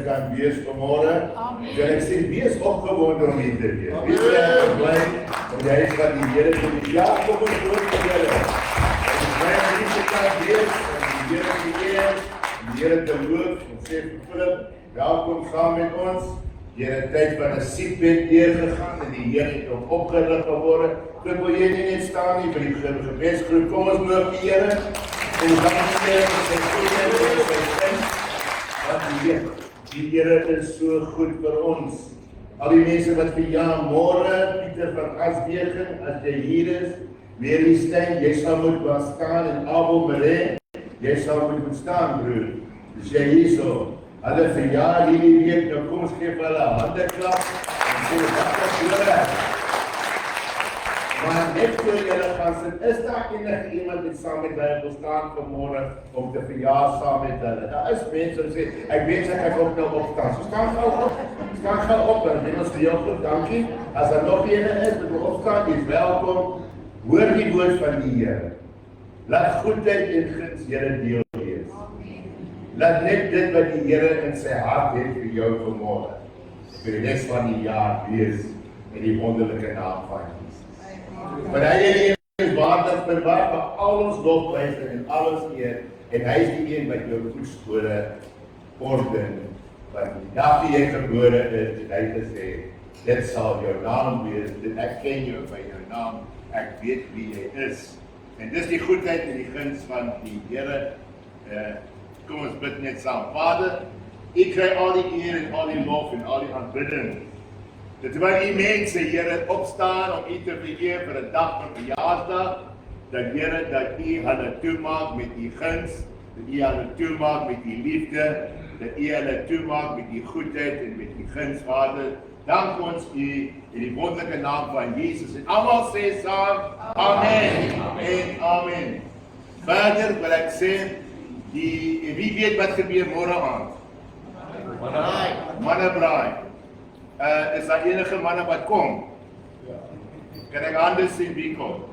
kan wees vanmorgen. En ek sê, wees opgewonde om hier te wees. Wees blij om die huis van die Here te wees. Ja, kom ons hoor die Here. En die blij om hier te kan wees, en die Here te eer, die Here te loof, en sê vir Philip, welkom saam met ons. Die Here tyd van 'n siekbed deurgegaan, en die Here het hom opgerig geworden. Klink, wil jy nie net staan nie vir die gebedsgroep, kom ons loof die Here, en dankseer vir sy goedheid en sy guns. Want die Here is so goed vir ons. Al die mense wat vir ja, môre, Pieter van Asbegen, as jy hier is, Mary Stein, jy sal moet staan, en Abel Maree, jy sal moet staan, broer. Dus jy hierso, hulle verjaar hierdie week, nou kom ons geef hulle handeklap, en sê, wat is Here? Maar net voor julle gaan sit, is daar enige iemand wat saam met hulle wil staan vanmorgen om te verjaar saam met hulle? Daar is mense wat sê, ek weet ek ook nou opstaan. So staan gauw op, en dit is vir jou goed, dankie. As daar nog ene is, wat wil opstaan, die is welkom. Hoor die woord van die Here. Laat goedheid en guns Here deel wees. Laat net dit wat die Here in sy hart het vir jou vanmorgen, vir die rest van die jaar wees, in die wonderlike naam van Jesus. Maar hy is waardig verwaar vir al ons lofpryse en alles eer, en hy is die een wat jou voetspore orden, want die dag die jy gebore is, en hy gesê, dit sal jou naam wees, dit ek ken jou by jou naam, ek weet wie jy is. En dis die goedheid en die guns van die Here. Kom ons bid net saam. Vader, ek kry al die eer en al die lof en al die aanbidding. Dat terwyl die mense, Here, opstaan om U te vereer vir 'n dag van verjaarsdag, dat Here, dat U hulle toemaak met U guns, dat U hulle toemaak met U liefde, dat U hulle toemaak met U goedheid en met U guns, Vader. Dank ons U in die wonderlike naam van Jesus. En almal sê saam, Amen, en Amen. Verder wil ek sê, wie weet wat gebeur môre aand? Mannebraai. Is daar enige manne wat kom? Kan ek hande sien wie kom?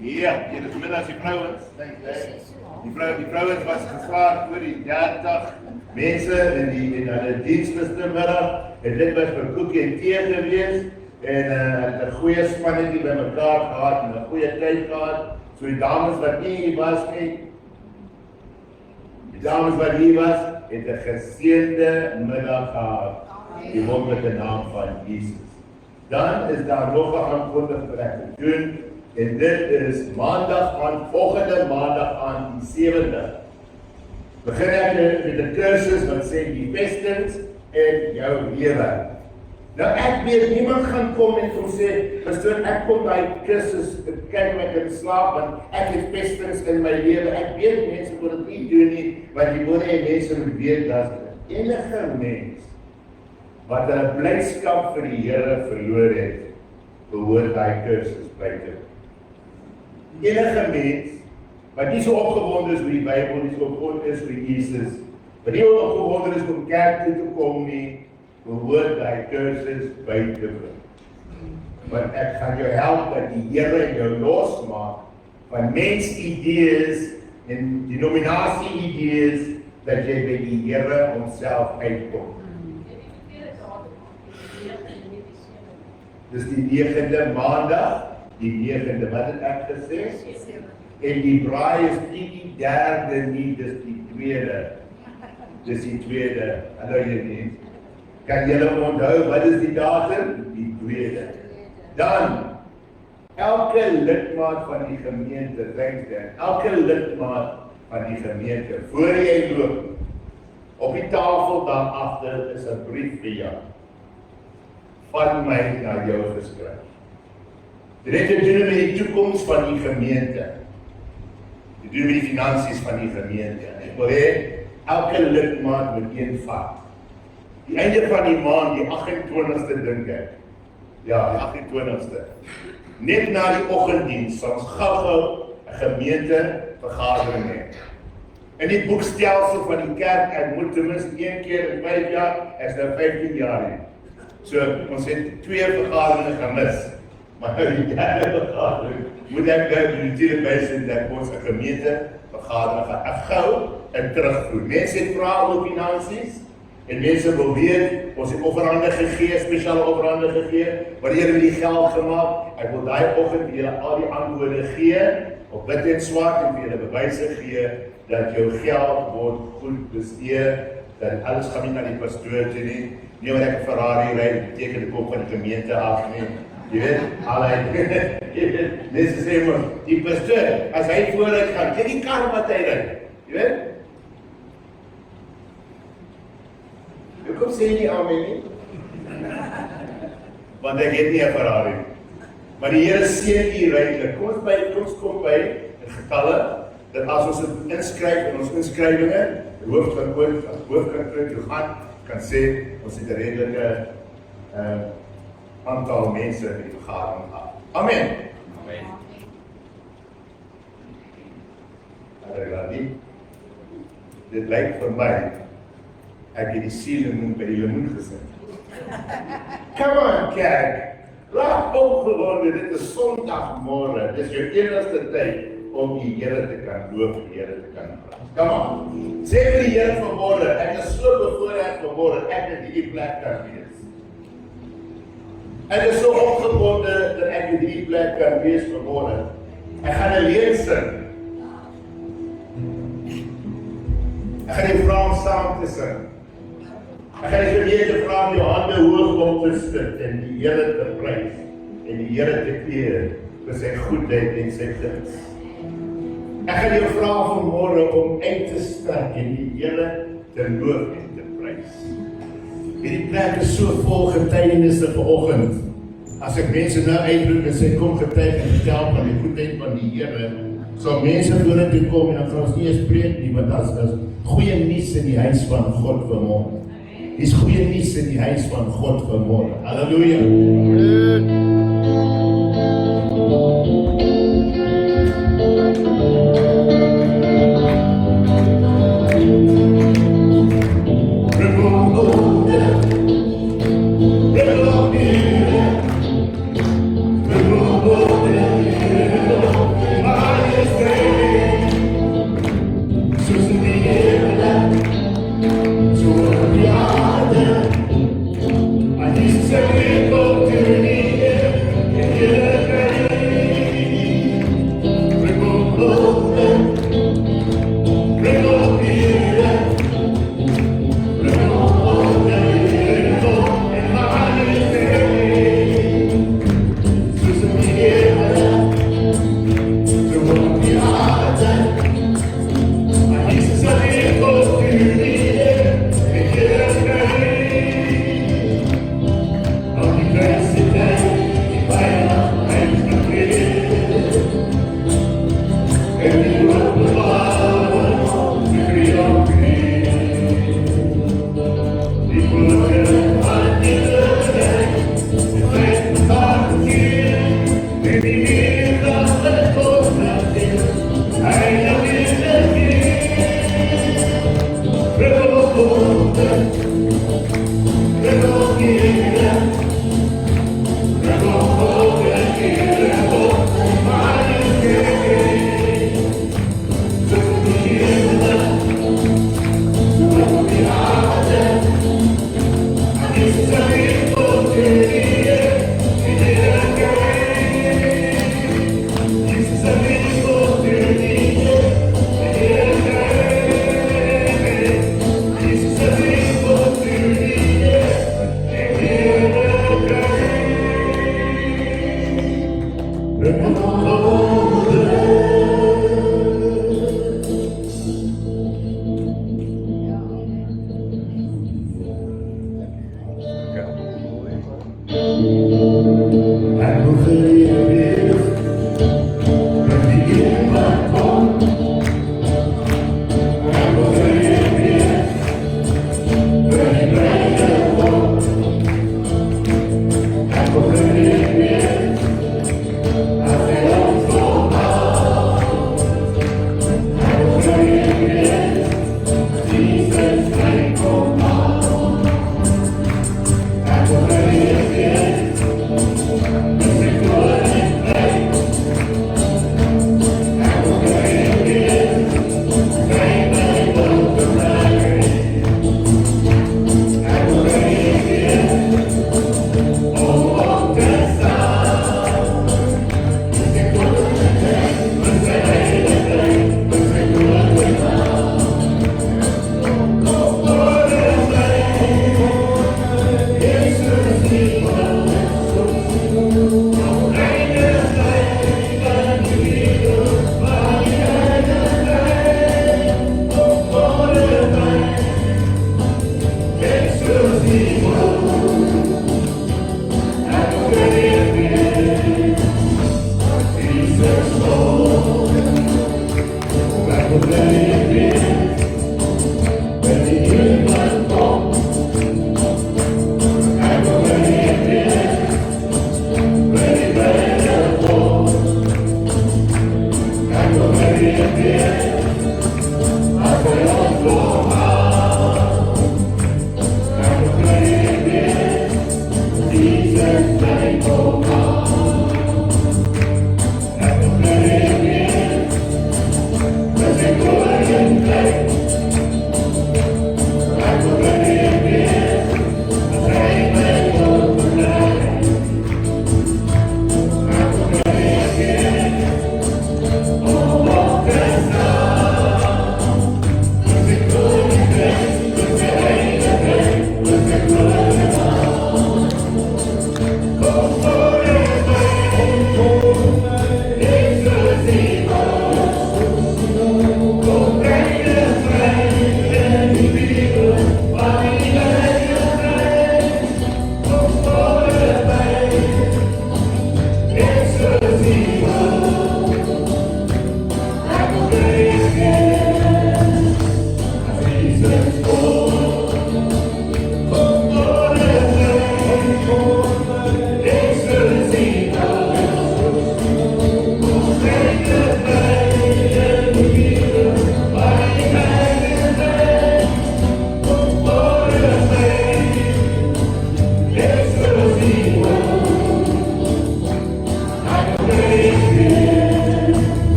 Ja, hier is middag die vrouens. Die vrouens was geslaag voor die 30 mense in hulle diens gistermiddag. En dit was vir koekie en tee gewees. En het 'n goeie spannetjie by mekaar gehad en 'n goeie tyd gehad. So die dames wat nie hier was nie, het 'n geseënde middag gehad. Die wonderlike naam van Jesus. Dan is daar nog 'n aankondiging wat ek moet doen, en dit is volgende maandag aan die 7de. Begin ek met 'n kursus wat sê die bestens en jou lewe. Nou ek weet, niemand gaan kom en kom sê, pastoor, ek kom by kursus, kyk my kan slaap, want ek het bestens in my lewe. Ek weet mense moet dit nie doen nie, want die woorde en mense moet weet, dat enige mens wat 'n blydskap vir die Here verloor het, behoort hy kursus by te. Enige mens wat nie so opgewonde is oor die Bybel, nie so opgewonde is oor Jesus, wat nie opgewonde is om kerk toe te kom nie, behoort hy kursus by te bring. Want ek gaan jou help dat die Here jou losmaak van mensidees en denominasie-idees, dat jy by die Here homself uitkom. Dis die 9de maandag, die 9de, wat het ek gesê? En die braai is nie die 3de nie, dis die 2de. Dis die 2de, hallo julle. Kan julle onthou, wat is die datum? Die 2de. Dan, elke lidmaat van die gemeente, elke lidmaat van die gemeente, voor jy loop, op die tafel daar agter is 'n brief vir jou. Van my na jou geskryf. Dit het te doen met die toekoms van die gemeente. Dit doen met die finansies van die gemeente. Ek wil hê, elke lidmaat moet een vat. Die einde van die maand, die 28ste dink ek. Ja, die 28ste. Net na die oggenddiens sal ons gou-gou 'n gemeentevergadering hê. In die boekstelsel van die kerk, ek moet ten minste 1 keer in 5 jaar, ek is nou 15 jaar nie. So, ons het 2 vergaderinge gemis. Maar die derde vergadering moet ek nou die natuurlik by sin dat ons 'n gemeentevergadering gaan. Ek gou en terugvoer. Mense het vra oor finansies, en mense wil weet, ons het offerhande gegee, spesiale offerhande gegee, wat die Here met die geld gemaak, ek wil daai oggend vir julle al die antwoorde gee, op wit en swart, en vir julle bewyse gee, dat jou geld word goed bestee, dat alles gaan nie na die pastoor toe nie, nie wat ek 'n Ferrari ry, beteken ek kom van die gemeente af nie, jy weet, mense sê maar, die pastoor, as hy vooruit gaan, kyk die kar wat hy ry, jy weet, hoekom sê nie amen nie? Want ek het nie 'n Ferrari. Maar die Here seën u ryklik. Kom ons by in getalle, dat as ons dit inskryf in ons inskrywinge, die hoof van hoofkantoor toe gaan, kan sê, ons het 'n redelike aantal mense in die vergadering gehad. Amen. Amen. Dit lyk vir my, ek het die sielemoen by die lemoen gesit. Come on, kerk. Laat opgewonde, dit is Sondagmôre. Dit is jou enigste tyd om die Here te kan loof, die Here te kan prys. Come on. Sê vir die Here vanmôre, ek is so bevoorreg vanmôre, ek in hierdie plek kan wees. Ek is so opgewonde dat ek in hierdie plek kan wees vanmôre. Ek gaan 'n lied sing. Ek gaan die vra om saam te sing. Ek gaan die gemeente vra om jou hande hoog op te sit en die Here te prys en die Here te eer vir sy goedheid en sy guns. Ek gaan jou vra vanmôre om uit te strek en die Here te loof en te prys. Hierdie plek is so vol getuienisse vanoggend. As ek mense nou uitroep en sê kom getuig en vertel van die goedheid van die Here, sal mense vorentoe kom en dan gaan ons nie eens preek nie, want as goeie nuus in die huis van God vanmôre. Dis goeie nuus in die huis van God vanmôre. Halleluja. I need to say, go to the end.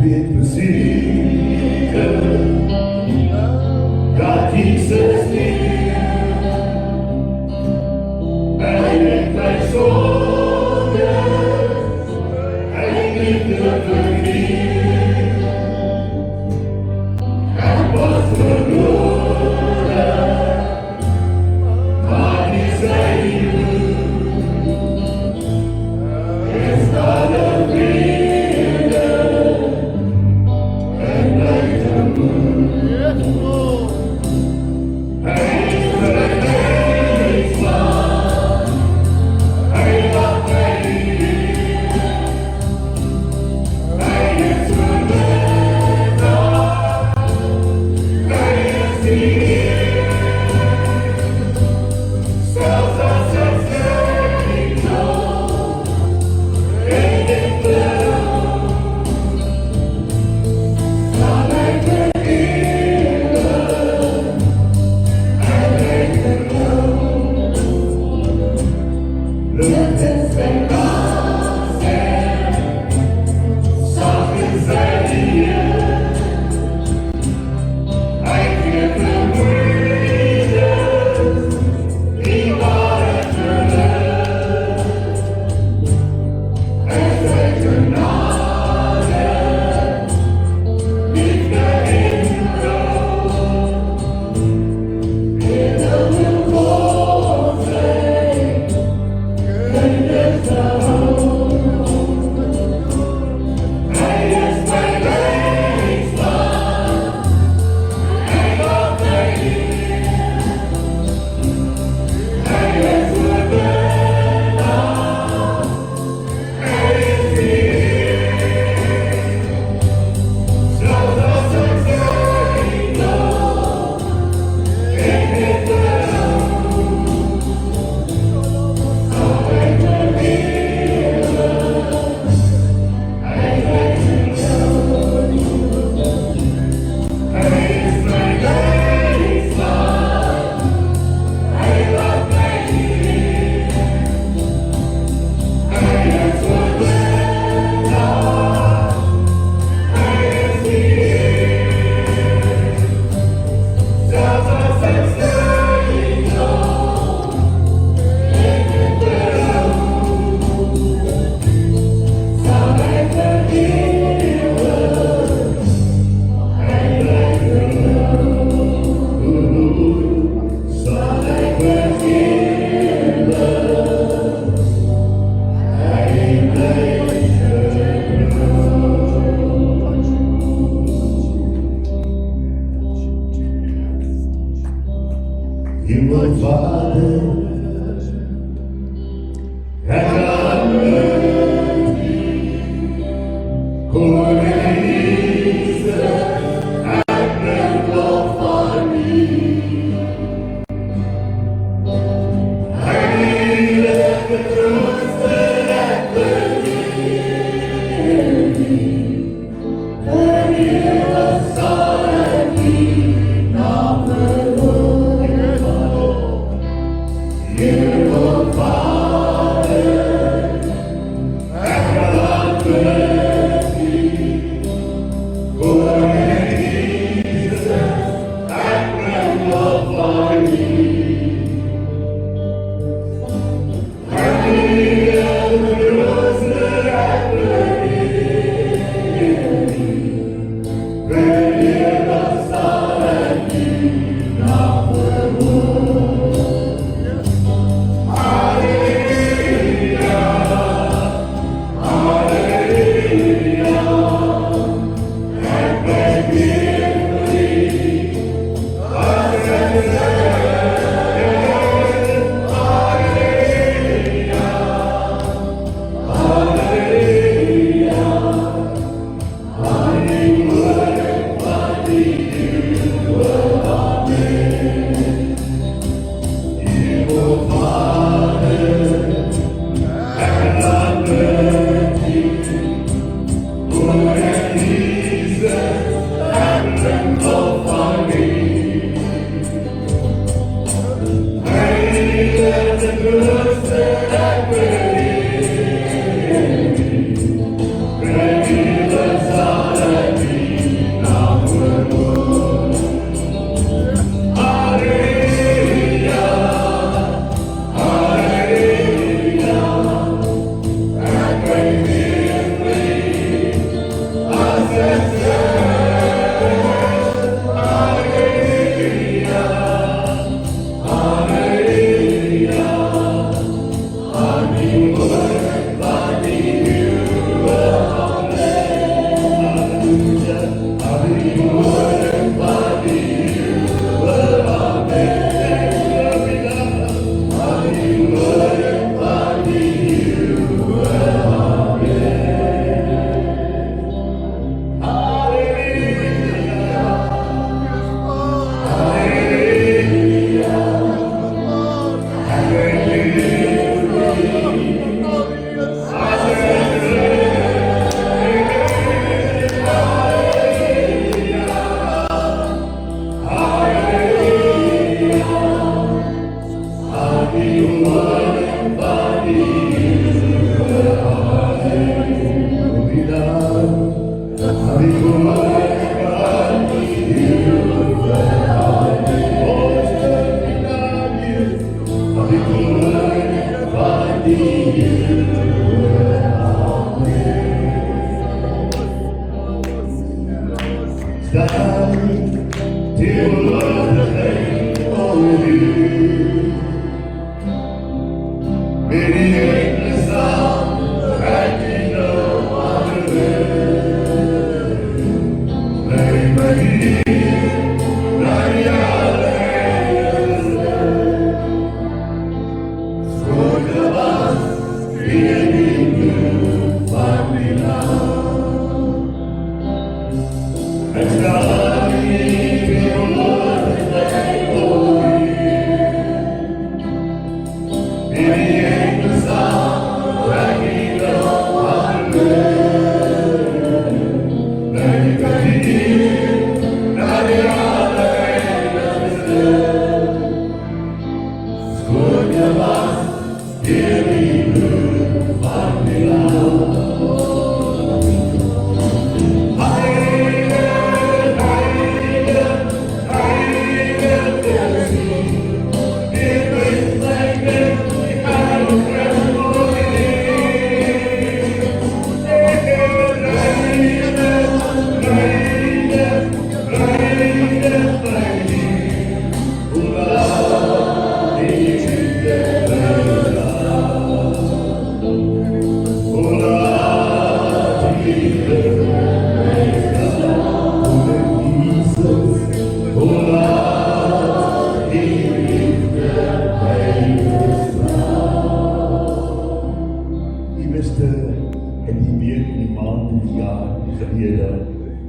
weet beseker, dat Jesus leef. Hy het my sonde, hy liefde vergeef. Ek was verloren, maar nie sy bloed is daar een vrede en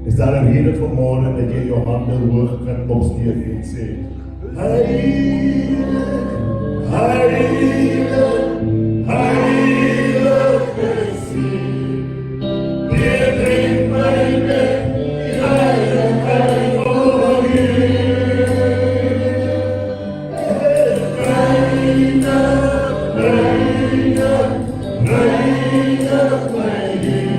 Is daar een reden vanmorgen dat je je handen hoog kan opsteken en zegt: Heilig, heilig, heilig is U. Wie brengt mij weg in heiligheid, o Heer? Heilig, heilig, heilig, mijn Heer.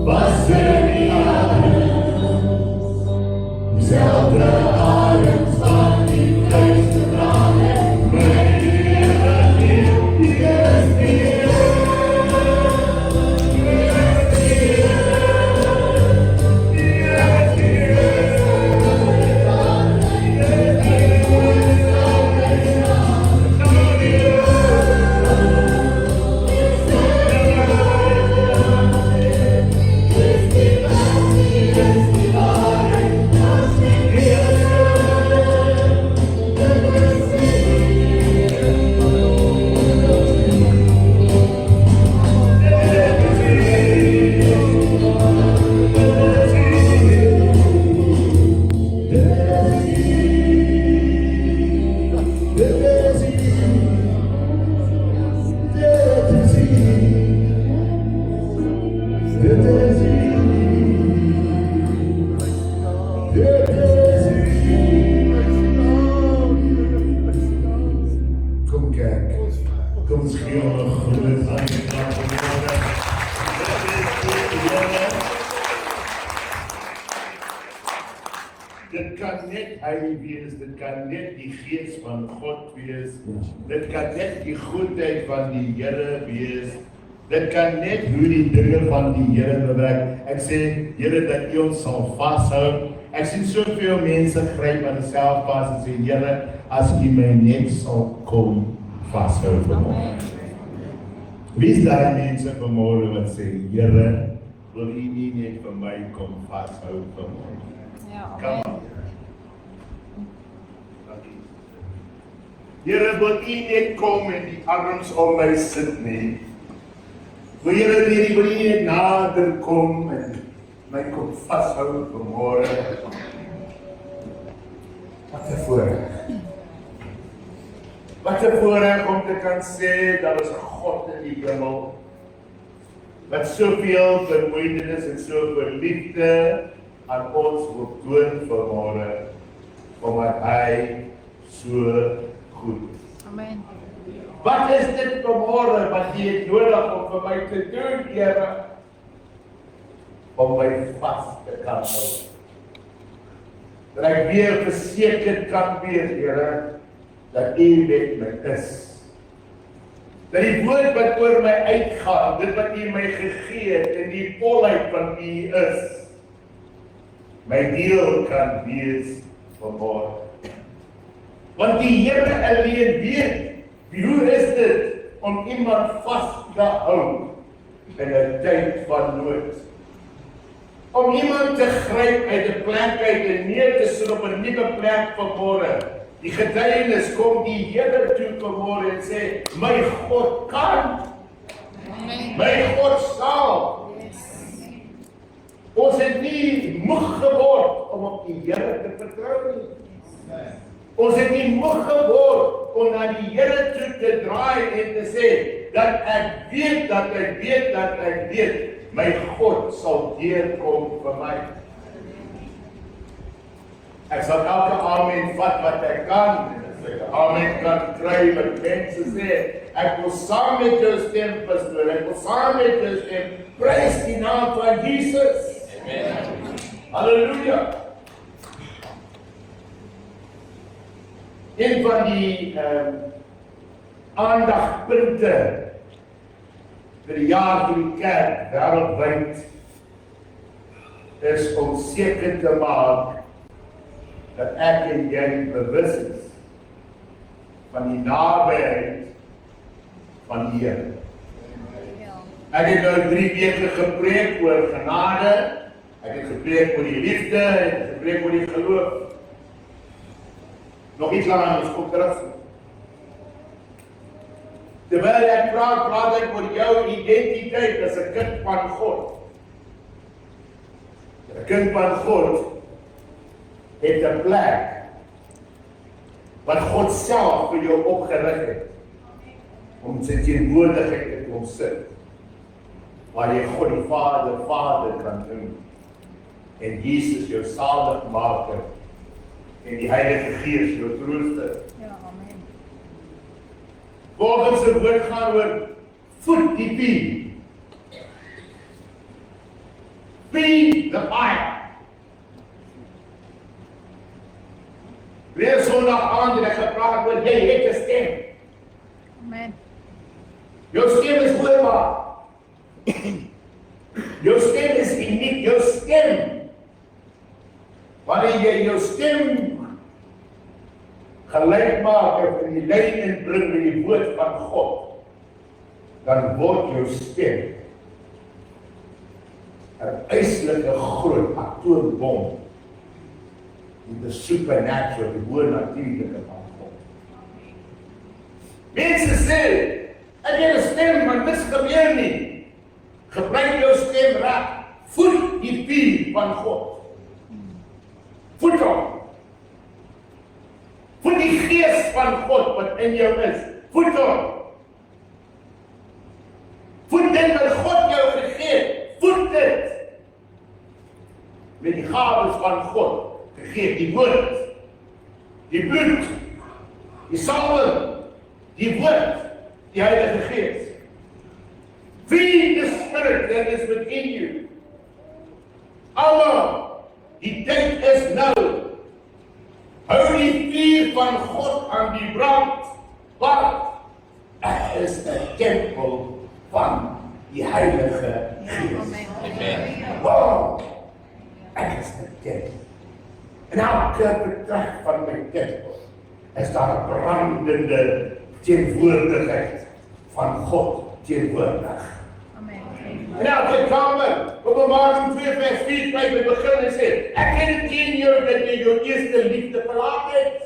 Was für die Zelfde adem van die kruiste namen, mijn Heere, die is hier. Kom kijk, kom schreeuwen, groet aan je kant van Dit kan net hy wees, dit kan net die gees van God wees, dit kan net die goedheid van die Here wees, dit kan net hoe die dinge van die Here bewerk. Ek sê, Here, dat U ons sal vashou. Ek sien soveel mense gryp aan self vas en sê, Here, as U my net sal kom vashou vanmôre. Wie is daai mense vanmôre wat sê, Here, wil U nie net vir my kom vashou vanmôre? Kom aan. Here, wil U net kom en die arms om my sit nie. Wil Here, wil U net nader kom en my kom vashou vanmôre. Wat 'n voorreg. Wat 'n voorreg om te kan sê, daar is 'n God in die hemel, wat soveel bemoeienis en soveel liefde aan ons wil toon vanmôre, omdat hy so goed is. Amen. Wat is dit vanmôre wat jy het nodig om vir my te doen, Here? Om my vas te kan hou. Dat ek weer verseker kan wees, Here, dat U met my is. Dat die woord wat oor my uitgaan, dit wat U my gegee het, en die volheid van U is, my deel kan wees vanmôre. Want die Here alleen weet, hoe is dit om iemand vas te hou in 'n tyd van nood? Om iemand te gryp uit 'n plek uit en neer te sit op 'n nuwe plek vanmôre. Die getuienis kom die Here toe vanmôre en sê, my God kan, my God sal. Ons het nie moeg geword om op die Here te vertrou nie. Ons het nie moeg geword om na die Here toe te draai en te sê, dat ek weet, dat ek weet, dat ek weet, my God sal deurkom vir my. Ek sal elke amen vat wat ek kan, en as ek amen kan kry wat mense sê, ek wil saam met jou stem, pastoor, ek wil saam met jou stem, prys die naam van Jesus. Amen. Halleluja. Een van die aandagpunte vir die jaar vir die kerk wêreldwyd is om seker te maak dat ek en jy bewus is van die nabyheid van die Here. Ek het nou 3 weke gepreek oor genade, ek het gepreek oor die liefde, ek het gepreek oor die geloof. Nog iets langer, ons kom terug. Terwyl ek praat ek oor jou identiteit as 'n kind van God. 'n Kind van God het 'n plek wat God self vir jou opgerig het om sy teenwoordigheid te kom sit, waar jy God die Vader kan noem, en Jesus jou saligmaker en die Heilige Gees jou trooster. Ja, amen. Volgens die woord gaan oor voed die pie, feed the fire. Weer Sondag aand het ek gepraat oor jy het 'n stem. Amen. Jou stem is hoorbaar. Jou stem is uniek, jou stem. Wanneer jy jou stem gelyk maak of in die lyn inbring met die woord van God, dan word jou stem 'n uitslike groot atoombom in the supernatural, die bonatuurlike van God. Mense sê, ek het 'n stem, maar niks gebeur nie. Gebruik jou stem reg, voed die vuur van God. Voed hom. Voed die gees van God wat in jou is. Voed hom. Voed dit wat God jou gegee het. Voed dit. Met die gawes van God gegee, die woord, die bloed, die salwing, die woord, die Heilige Gees. Feed the Spirit that is within you. Almal, die tyd is nou. Hou die vuur van God aan die brand, want ek is 'n tempel van die Heilige Gees. Amen. Wow, ek is 'n tempel. En elke vertrek van my tempel is daar 'n brandende teenwoordigheid van God teenwoordig. Amen. En elke kamer, Openbaring 2 vers 4, by die begin en sê, ek het teen jou dat jy jou eerste liefde verlaat het.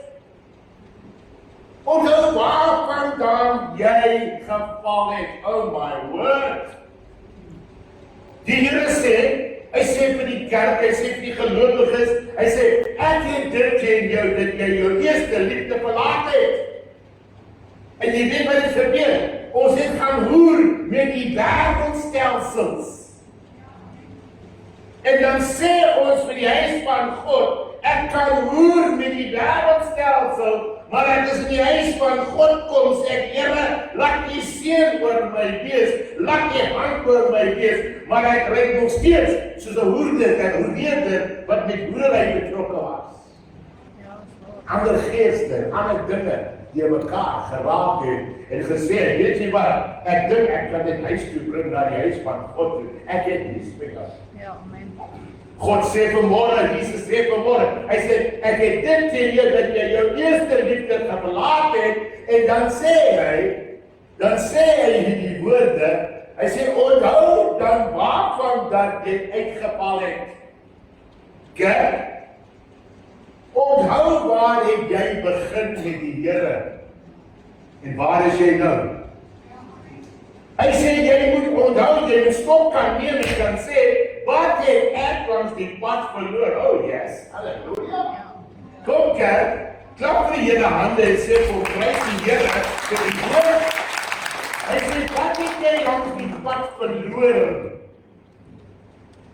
Onthou waarvandaan jy geval het, oh my word. Die Here sê, hy sê vir die kerk, hy sê vir die gelowiges, hy sê, ek het dit teen jou dat jy jou eerste liefde verlaat het. En jy weet wat het gebeur? Ons het gaan hoer met die wêreldstelsels. En dan sê ons vir die huis van God, ek kan hoer met die wêreldstelsel, maar ek is in die huis van God kom, sê ek, Here, laat die seën oor my wees, laat die hand oor my wees, maar ek ry nog steeds soos 'n hoerder en hoerder wat met boerdery betrokke was. Ander geeste, ander dinge die mekaar geraak het en gesê, weet jy wat, ek dink ek kan dit huis toe bring na die huis van God toe. Ek het nie spesiaal. Ja, amen. God sê vanmôre, Jesus sê vanmôre, hy sê, ek het dit teen jou dat jy jou eerste liefde verlaat het, en dan sê hy hierdie woorde, hy sê, onthou dan waarvan dat jy uitgeval het. Kerk, onthou waar het jy begin met die Here, en waar is jy nou? Hy sê, jy moet onthou, jy moet stop kan neem en kan sê, wat het ek langs die pad verloor? Oh yes, halleluja. Kom kerk, klap vir julle hande en sê, voor prys die Here vir die woord. Hy sê, wat het jy langs die pad verloor?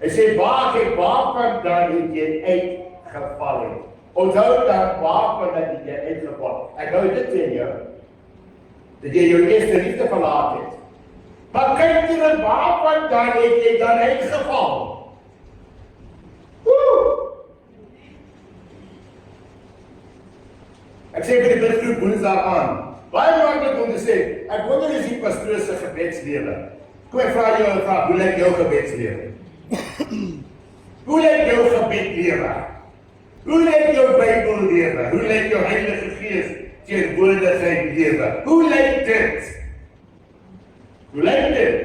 Hy sê, waarvan dan het jy uitgeval het? Onthou dan waarvan dat jy uitgeval het. Ek hou dit teen jou, dat jy jou eerste liefde verlaat het. Maar kyk jy waarvan dan het jy dan uitgeval? Ek sê vir die bidgroep Woensdag aan, baie maklik om te sê, ek wonder is die pastoor se gebedslewe. Kom ek vra jou 'n vraag, hoe lyk jou gebedslewe? Hoe lyk jou gebedlewe? Hoe lyk jou Bybellewe? Hoe lyk jou Heilige Gees teenwoordigheid lewe? Hoe lyk dit? Hoe lyk dit?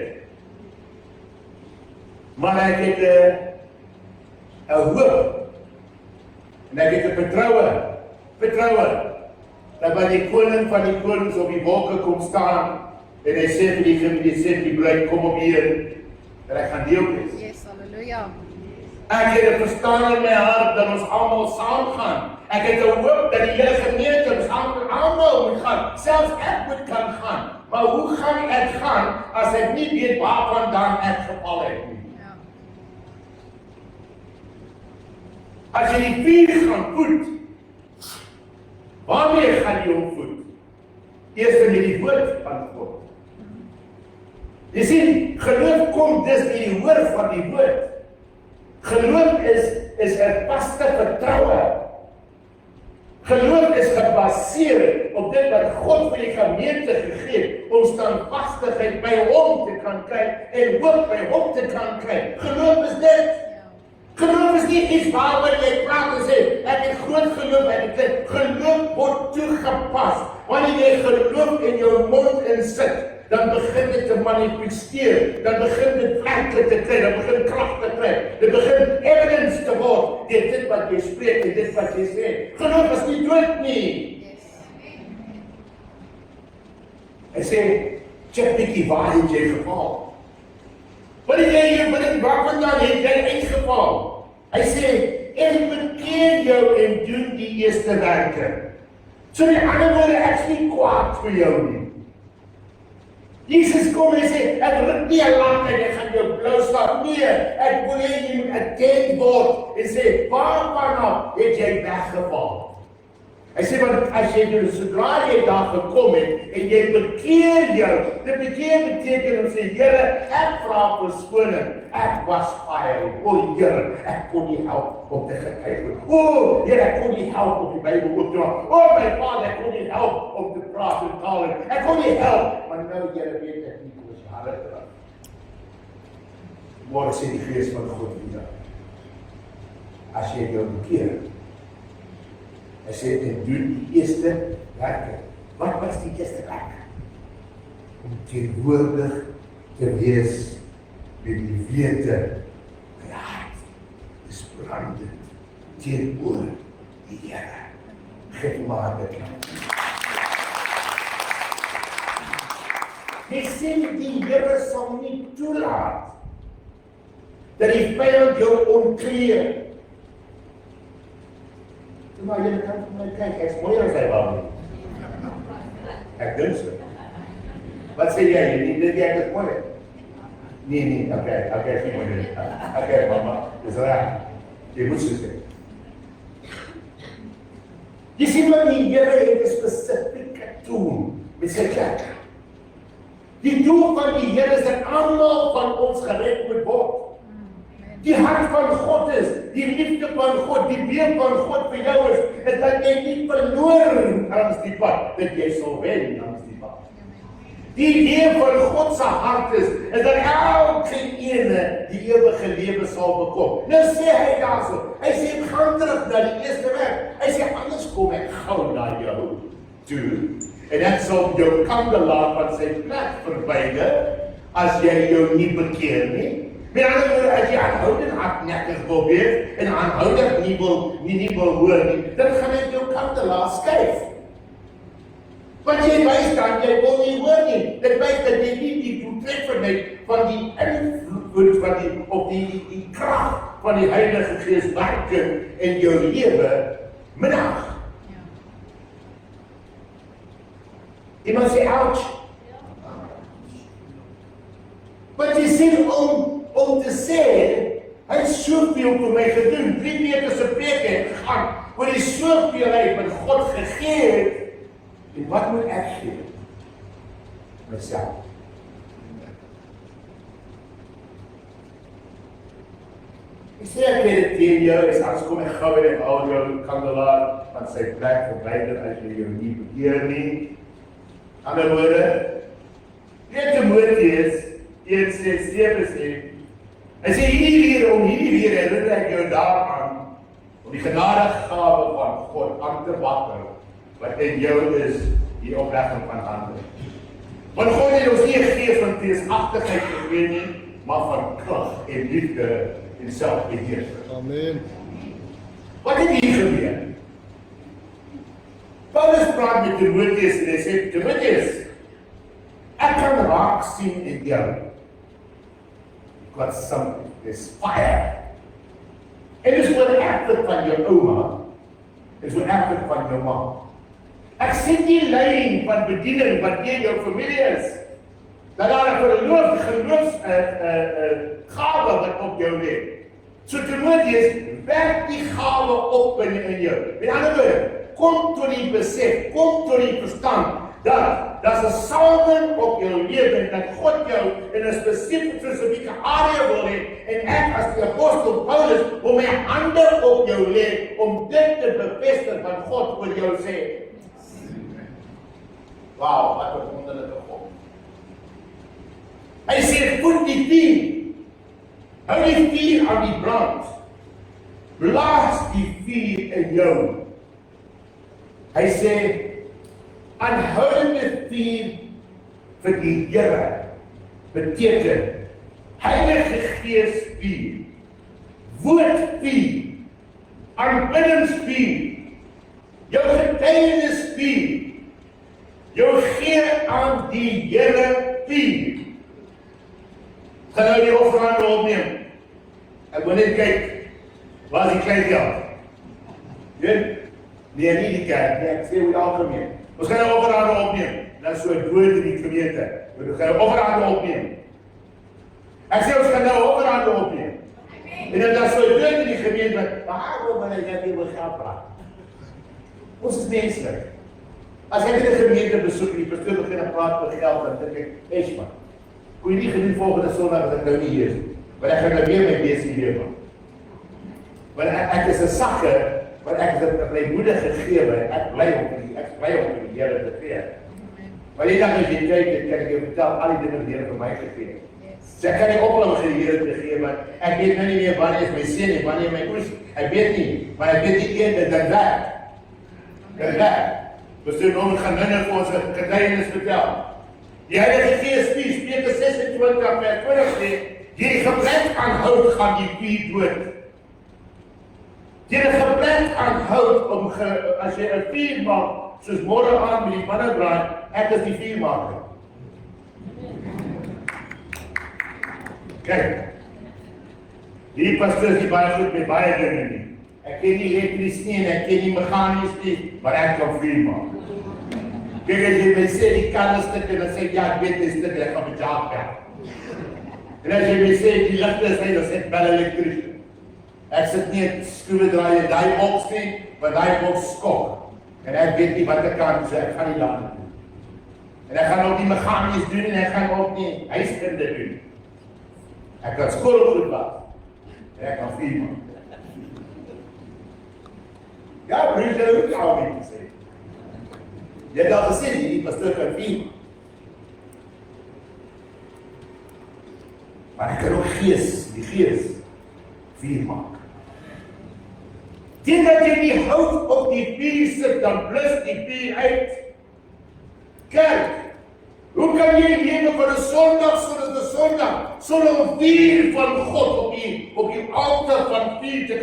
Maar ek het 'n hoop. En ek het 'n vertroue. Dat by die koning van die konings op die wolke kom staan en hy sê vir die bruid, kom op hier en ek gaan deel wees. Yes, halleluja. Ek het 'n verstaan in my hart dat ons almal saam gaan. Ek het 'n hoop dat die hele gemeente ons almal moet gaan. Selfs ek moet kan gaan. Maar hoe gaan ek gaan as ek nie weet waarvandaan ek geval het nie? Ja. As jy die vuur gaan voed, waarmee gaan jy hom voed? Eers met die woord van God. Jy sien, geloof kom dus deur die hoor van die woord. Geloof is 'n vaste vertroue. Geloof is gebaseer op dit wat God vir die gemeente gegee het, om standvastigheid by hom te kan kry en hoop by hom te kan kry. Geloof is dit. Geloof is nie iets waaroor jy praat en sê, ek het groot geloof, ek het geloof word toegepas. Wanneer jy geloof in jou mond insit, dan begin dit te manifesteer, dan begin dit vlerke te kry, dan begin krag te kry, dit begin evidence te word, dit wat jy spreek en dit wat jy sê. Geloof is nie dood nie. Hy sê, check bietjie waar het jy geval? Wat het jy hier, waar vandaan het jy uitgeval? Hy sê, en bekeer jou en doen die eerste werke. So die ander woorde, ek is nie kwaad vir jou nie. Jesus kom en sê, ek ruk nie 'n lamp en ek gaan jou blou slaap. Nee, ek wil hê jy moet attent word en sê, waarvan het jy weggeval? Hy sê, want as jy doen, sodra jy daar gekom het en jy bekeer jou, dit beteken om sê, Here, ek vra verskoning, ek was veilig. O Here, ek kon nie help om te getuig. O Here, ek kon nie help om die Bybel oop te maak. O my Vader, ek kon nie help om te praat en taal. Ek kon nie help, maar nou Here weet ek nie hoe jy hare te raak. Môre sê die Gees van God weer. As jy jou bekeer, hy sê, en doen die eerste werke. Wat was die eerste werk? Om teenwoordig te wees met die wete, my hart is brandend teenoor die Here. Geef maar dit. Ek sê die Here sal nie toelaat dat die vyand jou ontkleed. Maar jy kan vir my kyk, ek is mooier as hy was. Ek dink so. Wat sê jy? Dit jy is mooi. Nee, okay, sê mooi. Okay, mama, dis reg. Jy moet so sê. Jy sien maar die Here het 'n spesifieke doel met sy kerk. Die doel van die Here is dat almal van ons gered moet word. Die hart van God is, die liefde van God, die beeld van God vir jou is dat jy nie verloor langs die pad, dat jy sal wen langs die pad. Die idee van God se hart is dat elke ene die ewige lewe sal bekom. Nou sê hy daarso, hy sê gaan terug na die eerste werk. Hy sê anders kom ek gou na jou toe en ek sal jou kandelaar van sy plek verwyder as jy jou nie bekeer nie. Met ander woorde, as jy aanhoudend hardnekkig wil wees en aanhoudend nie wil hoor nie, dan gaan ek jou kandelaar skuif. Want jy wys dan, jy wil nie hoor nie. Dit wys dat jy nie die doeltreffendheid van die invloed van die krag van die Heilige Gees werke in jou lewe minag. Iemand sê ouch. Want jy sê om te sê, hy het soveel vir my gedoen, 3 weke se preek het gegaan, oor die soveelheid wat God gegee het, en wat moet ek gee? Myself. Ek sê ek weet het teen jou, is anders kom ek gauw en ek al jou kandelaar van sy plek verwyder as jy jou nie bekeer nie. Ander woorde, Timoteus 1:6 sê, hy sê hierdie weer herinner ek jou daaraan, om die genadegawe van God aan te wakker, wat in jou is, die oplegging van hande. Want God het ons nie 'n gees van teesagtigheid gegee nie, maar van krag en liefde en selfbeheersing. Amen. Wat het hier gebeur? Paulus praat met Timoteus en hy sê, Timoteus, ek kan raak sien in jou. Wat something, there's fire. En dis wat erflik van jou ouma, is wat erflik van jou ma. Ek sien die leiding van bediening wat in jou familie is. Dat daar 'n gawe wat op jou lê. So Timoteus, werk die gawe op in jou. Met ander woorde, kom tot die besef, kom tot die verstand, dat daar's 'n salwing op jou lewe en dat God jou in 'n spesifieke area wil hê en ek as die apostel Paulus om my hande op jou lê, om dit te bevestig wat God oor jou sê. Wauw, wat 'n wonderlike God. Hy sê, voed die vuur. Hou die vuur aan die brand. Blaas die vuur in jou. Hy sê, aanhoudende vuur vir die Here beteken Heilige Gees vuur, woord vuur, aanbiddingsvuur, jou getuienis vuur, jou gee aan die Here vuur. Gaan nou die offerande opneem. Ek wil net kyk, waar is die klein geld? Weet? Nee, nie die kerk, nee, ek sê hoe die algemeen. Ons gaan nou offerande opneem. Dat is so dood in die gemeente. Ons gaan nou offerande opneem. Ek sê ons gaan nou offerande opneem. En dat is so dood in die gemeente, maar waarom wil ek net hier oor geld praat? Ons is menselijk. As ek in die gemeente besoek en die pastoor begin praat oor geld, dan dink ek, man, hoe jy nie gedoen volgende Sondag as ek nou nie hier is, want ek gaan nou weer my besie lewe. Want ek is 'n sakke, want ek het 'n blymoedige gegewe, ek bly om die Here te gee. Maar die dag as jy kyk, kan ek jou vertel al die dinge wat die Here vir my gegee het. So ek kan nie ophou vir die Here te gee, maar ek weet nou nie meer wanneer is my seun en wanneer my oes. Ek weet nie, maar ek weet die een dit werk. Dit werk. Pastoor Norman gaan nou vir ons 'n getuienis vertel. Die Heilige Gees spies, Spreuke 26 vers 20 sê, die gebrek aan hout gaan die vuur dood. Die gebrek aan hout om as jy 'n vuur maak, soos môre aan met die binnebraai, ek is die vuurmaker. Kyk, die pastoor is nie baie goed met baie dinge nie. Ek ken nie elektries nie en ek ken nie mechanies nie, maar ek kan vuur maak. Kijk, as jy my sê die kan 'n stuk en dan sê ek, ja, ek weet die stuk en ek gaan met jaag weg. En as jy my sê die ligte is nie, dan sê ek bel elektries. Ek sit nie 'n skroewedraaier in daai boks nie, want daai boks skok. En ek weet nie wat ek kan, so ek gaan nie daar doen. En ek gaan ook nie mechanies doen en ek gaan ook nie huiskunde doen. Ek kan skool goed was. En ek kan vuur maak. Ja, broers, jy hoef nie al nie te sê. Jy het al gesê, die pastoor kan vuur. Maar ek kan ook die gees, vuur maak. Teen dat jy die hout op die vuur sit, dan blus die vuur uit. Kyk, hoe kan jy lewe van 'n Sondag soos 'n Sondag, sonder 'n vuur van God op die altaar van vuur te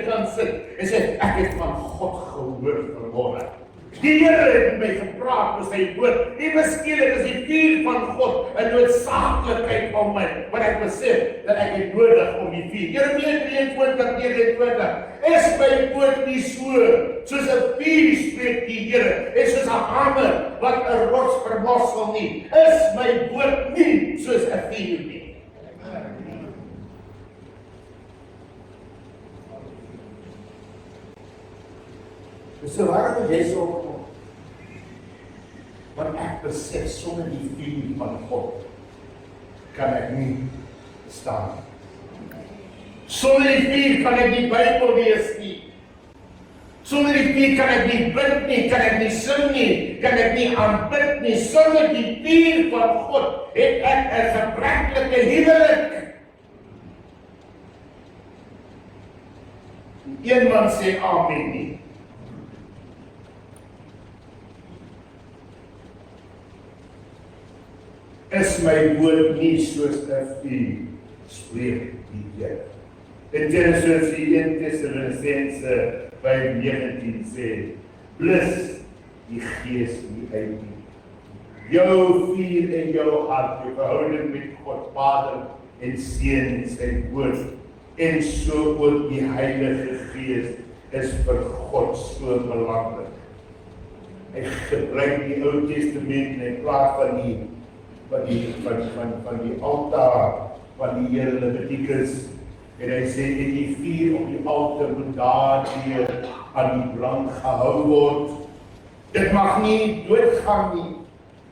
kan sit en sê, ek het van God gehoor vanmôre. Die Here het met my gepraat met sy woord. Die beskikbaar is die vuur van God, 'n noodsaaklikheid van my, want ek besef dat ek het nodig om die vuur. Jeremia 23:29 is my woord nie soos 'n vuur spreek die Here, en soos 'n hamer wat 'n rots vermorsel nie, is my woord nie soos 'n vuur nie. So waarom is jy so opkom? Want ek besef sonder die vuur van God kan ek nie staan. Sonder die vuur kan ek nie Bybel lees nie. Sonder die vuur kan ek nie bid nie, kan ek nie sing nie, kan ek nie aanbid nie. Sonder die vuur van God het ek 'n gebreklike huwelik. Een man sê amen nie. Is my woord nie soos 'n vuur, spreek die Here. In Genesis 1 Tessalonisense 5:19 sê, blus die Gees nie uit nie. Jou vuur in jou hart, jou verhouding met God Vader en Seun en sy woord, en so ook die Heilige Gees is vir God so belangrik. Hy gebruik die Ou Testament en hy praat van die altaar van die Here Levitikus, en hy sê die vuur op die altaar moet daardeur aan die brand gehou word. Dit mag nie doodgaan nie,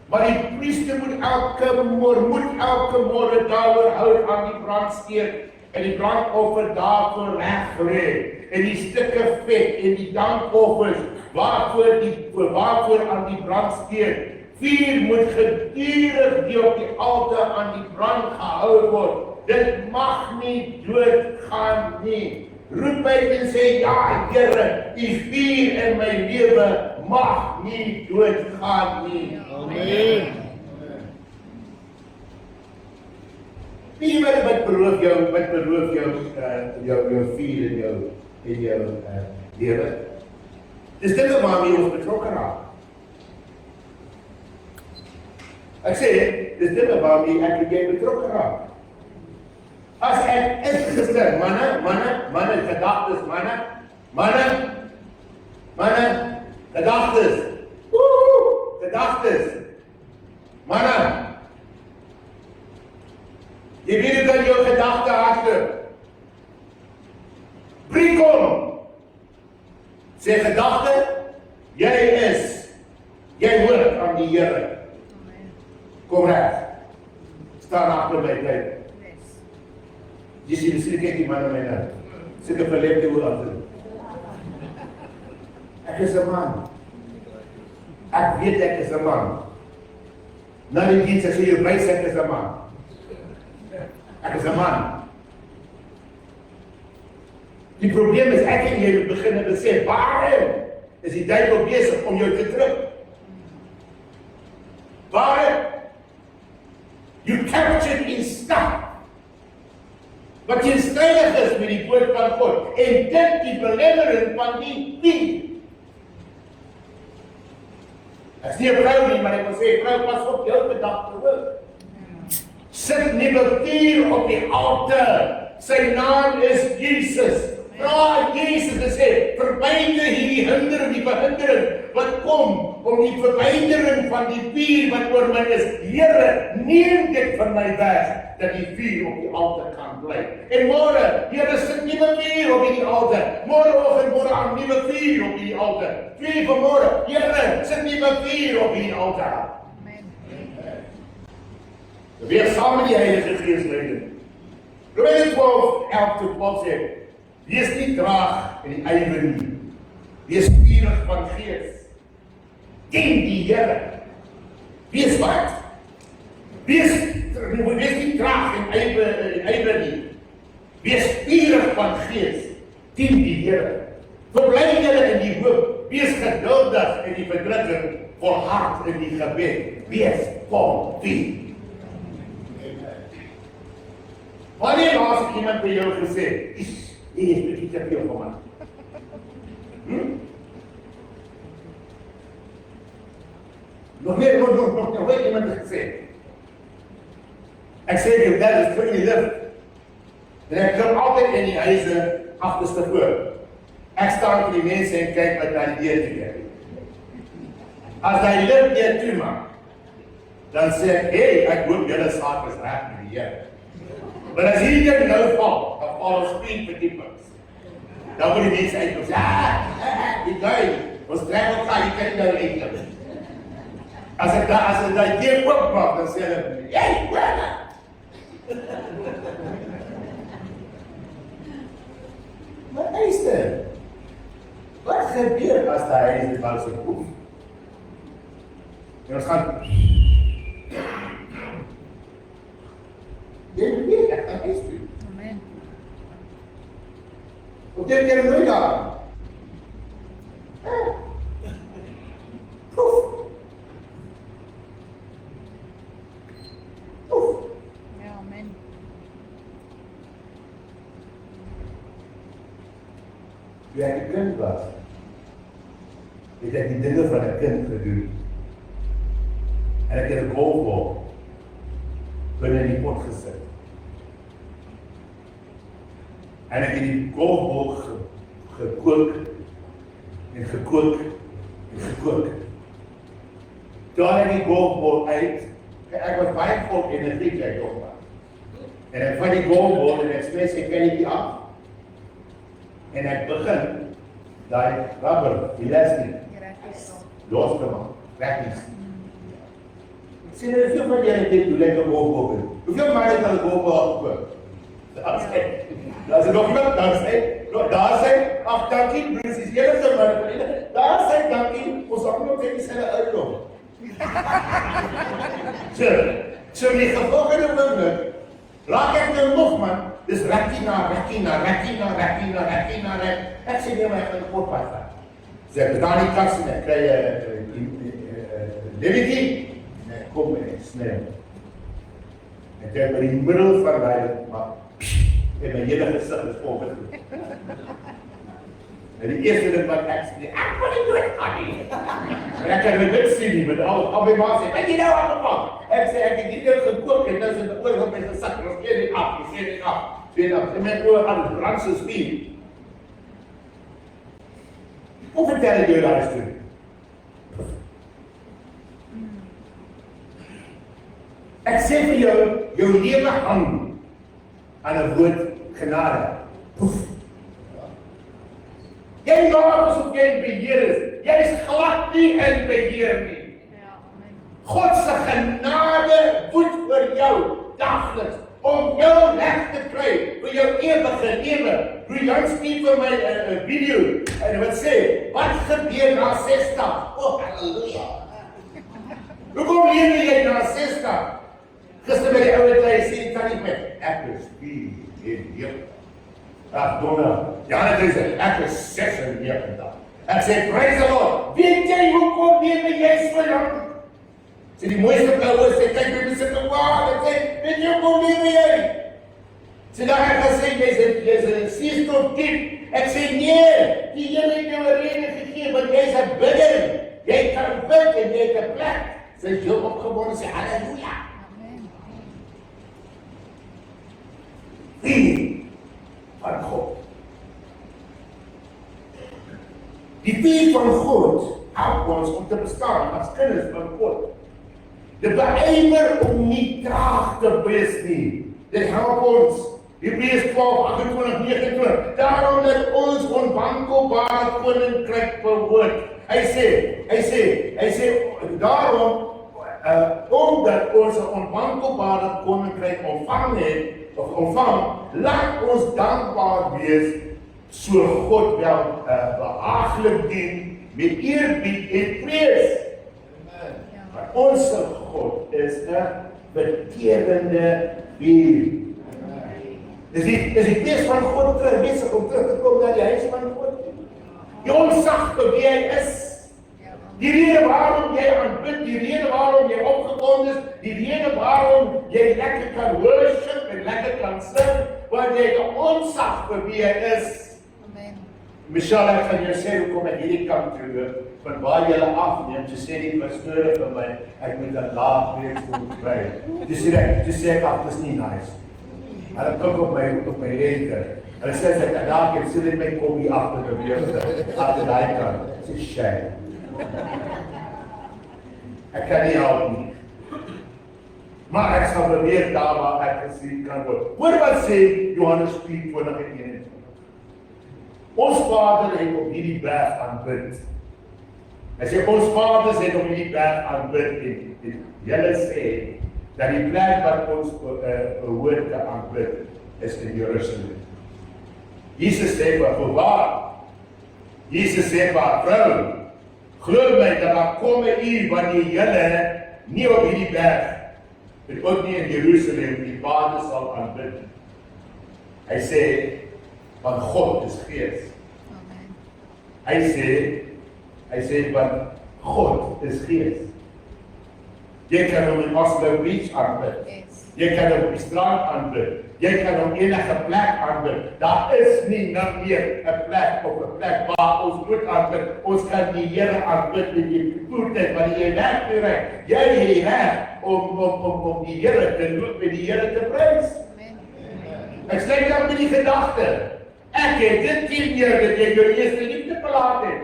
maar die priester moet elke môre daaroor hou aan die brandsteen, en die brandoffer daarvoor reg lê, en die stukke vet en die dankoffers waarvoor aan die brandsteen vuur moet gedurig die op die altaar aan die brand gehou word. Dit mag nie doodgaan nie. Roep uit en sê, ja Here, die vuur in my lewe mag nie doodgaan nie. Amen. Wie wat beroof jou vuur in jou lewe? Dis dinge waarmee ons betrokke raak. Ek sê, dis dinge waarmee ek en jy betrokke raak. As ek gister, manne, gedagtes, gedagtes, gedagtes, manne, jy weet dat jou gedagte hardloop. Breek hom. Sê gedagte, jy hoort aan die Here. Kom reg. Staan agter my tyd. Jy sien, miskien kyk die man na my nou. Sit 'n verlepte oor agter. Ek is 'n man. Ek weet ek is 'n man. Nou die diens as jy wys ek is 'n man. Ek is 'n man. Die probleem is ek en jy moet begin besef, waarom is die duiwel besig om jou te druk? Waarom? You captured in stuff. Wat teenstrydig is met die woord van God en dit die belemmering van die vuur. Ek is nie 'n vrou nie, maar ek wil sê, vrou, pas op jou gedagte ook. Sit nie vuur op die altaar. Sy naam is Jesus. Vra Jesus te sê, verwyder hierdie die verhindering wat kom om die verwydering van die vuur wat oor my is. Here, neem dit van my weg, dat die vuur op die altaar kan bly. En môre, Here, sit nuwe vuur op hierdie altaar. Môreoggend word daar nuwe vuur op hierdie altaar. 2 vanmôre, Here, sit nuwe vuur op hierdie altaar. Weer saam met die Heilige Gees leiding. Romeine 12:11-12 sê, wees nie traag in die ywer nie. Wees vurig van gees. Dien die Here. Wees wat? Wees nie traag in ywer nie. Wees vurig van gees. Dien die Here. Verbly julle in die hoop. Wees geduldig in die verdrukking. Volhard in die gebed. Wees kontinuï. Wanneer laas iemand by jou gesê, jy is bietjie te veel vir my. Nog nooit iemand het gesê. Ek sê jy, dat is vir die lift. En ek kom altyd in die huise agterste voor. Ek staan vir die mense en kyk wat daar die deur toe gaan. As hy lift deur toe maak, dan sê ek, hey, ek hoop julle saak is reg met die Here. Maar as hier nou val, dan val ons spien verdiepings. Dan word die mense uitkom, die guy, ons trek op gaan, jy kan nie nou uitkom. As ek daar deur oopmaak, dan sê hulle, hey, brother! Wat is dit? Wat gebeur as die Heilige Gees se proef? En ons gaan jy weet, ek gaan iets doen. Amen. Op dit keer nooit daar. Proef. Ja, amen. Toe ek 'n kind was, het ek die dinge van 'n kind gedoen. En ek het 'n golfbal binne in die pot gesit. En ek het die golfbal gekook en gekook en gekook. Toe haal ek die golfbal uit, ek was baie vol energie jy op. En ek vat die golfbal en ek smees die kennetjie af. En ek begin daai rubber, die elastic, los te maak, rekkies. Sien jy hoeveel van julle dit doen lekker golfbal? Hoeveel maar het al golfbal gekoop? Daar is nog iemand, daar sê, ag dankie broers, is julle se man, daar sê dankie, ons het nog net dieselfde uitkom. So die volgende oomblik, raak ek nou nog man, dis Rakina, ek sê nee, maar ek gaan 'n pot vat. Sê, daar die kas en ek kry Levity, kom snel. Ek het by die middel van daai maar en my hele gesig is vol met bloed. En die eerste ding wat ek sê, ek wil nie dood gaan nie. En ek kan dit sien nie, met al my ma sê, wat jy nou aangepak? Ek sê, ek het die deur gekook en nou is dit oor op my gesig, ons sê dit af, en my oor aan die brand se spier. Hoe vertel ek jou daai storie? Ek sê vir jou lewe hang aan 'n woord genade. Poef. Jy maak asof jy in beheer is. Jy is glad nie in beheer nie. Ja, amen. God se genade woed oor jou dagliks om jou reg te kry vir jou ewige lewe. Brian stuur vir my 'n video en wat sê, wat gebeur na 60? Oh, halleluja. Hoekom lewe jy na 60? Gister by die oude tyd sê die tannie met, ek is 4 en 9. Ag, donder, ja, dit is ek is 96. Ek sê, praise the Lord, weet jy hoekom lewe jy so lang? Sê die mooiste blauwe sê, kyk my mense te waar, ek sê, weet jy hoekom lewe jy? Sê daar ek gesê, jy's 'n seestroop diep. Ek sê, nee, die Here het jou 'n rede gegee, want jy's 'n bidder. Jy kan bid en jy het 'n plek. Sy is heel opgewonde, sê, halleluja. Vriend van God. Die vriend van God help ons om te bestaan as kinders van God. Dit beywer om nie traag te wees nie. Dit help ons. Hebreërs 12:28-29. Daarom dat ons onwankelbare koninkryk behoort. Hy sê daarom omdat ons 'n onwankelbare koninkryk ontvang, laat ons dankbaar wees, so God wel behaaglik dien met eerbied en vrees. Maar ons God is 'n beterende vuur. Dis die gees van God besig om terug te kom na die huis van God. Die onsagte wie hy is. Die rede waarom jy aanbid, die rede waarom jy opgewonde is, die rede waarom jy lekker kan worship en lekker kan sing, want jy 'n onsag vir wie hy is. Amen. Michelle, ek gaan jou sê hoekom ek hierdie kant toe, van waar jy afneem, jy sê die pastoor vir my, ek moet 'n laag preekstoel kry. Jy sê ek, dis nie nice. Hulle kyk op my lente. Hulle sê ek daar kan sit my kom hier agter die weer, agter daai kant. Dis shame. Ek kan nie help nie. Maar ek sal beweeg daar waar ek gesien kan word. Hoor wat sê Johannes 4:20-21. Ons Vader het op hierdie berg aanbid. Hy sê ons Vaders het op hierdie berg aanbid en julle sê dat die plek wat ons behoort te aanbid is in Jerusalem. Jesus sê waar? Jesus sê vrou, glo my dat daar kom 'n uur wanneer julle nie op hierdie berg en ook nie in Jerusalem die Vader sal aanbid. Hy sê, want God is gees. Amen. Hy sê, want God is gees. Jy kan hom in Oslo Beach aanbid. Yes. Jy kan hom op die strand aanbid. Jy kan hom enige plek aanbid. Daar is nie nou meer 'n plek of 'n plek waar ons moet aanbid. Ons kan die Here aanbid met die goedheid wat jy reg kry. Jy het reg om die Here te loop en die Here te prys. Amen. Ek sluit dan met die gedagte. Ek het dit 10 jaar dat jy jou eerste liefde verlaat het.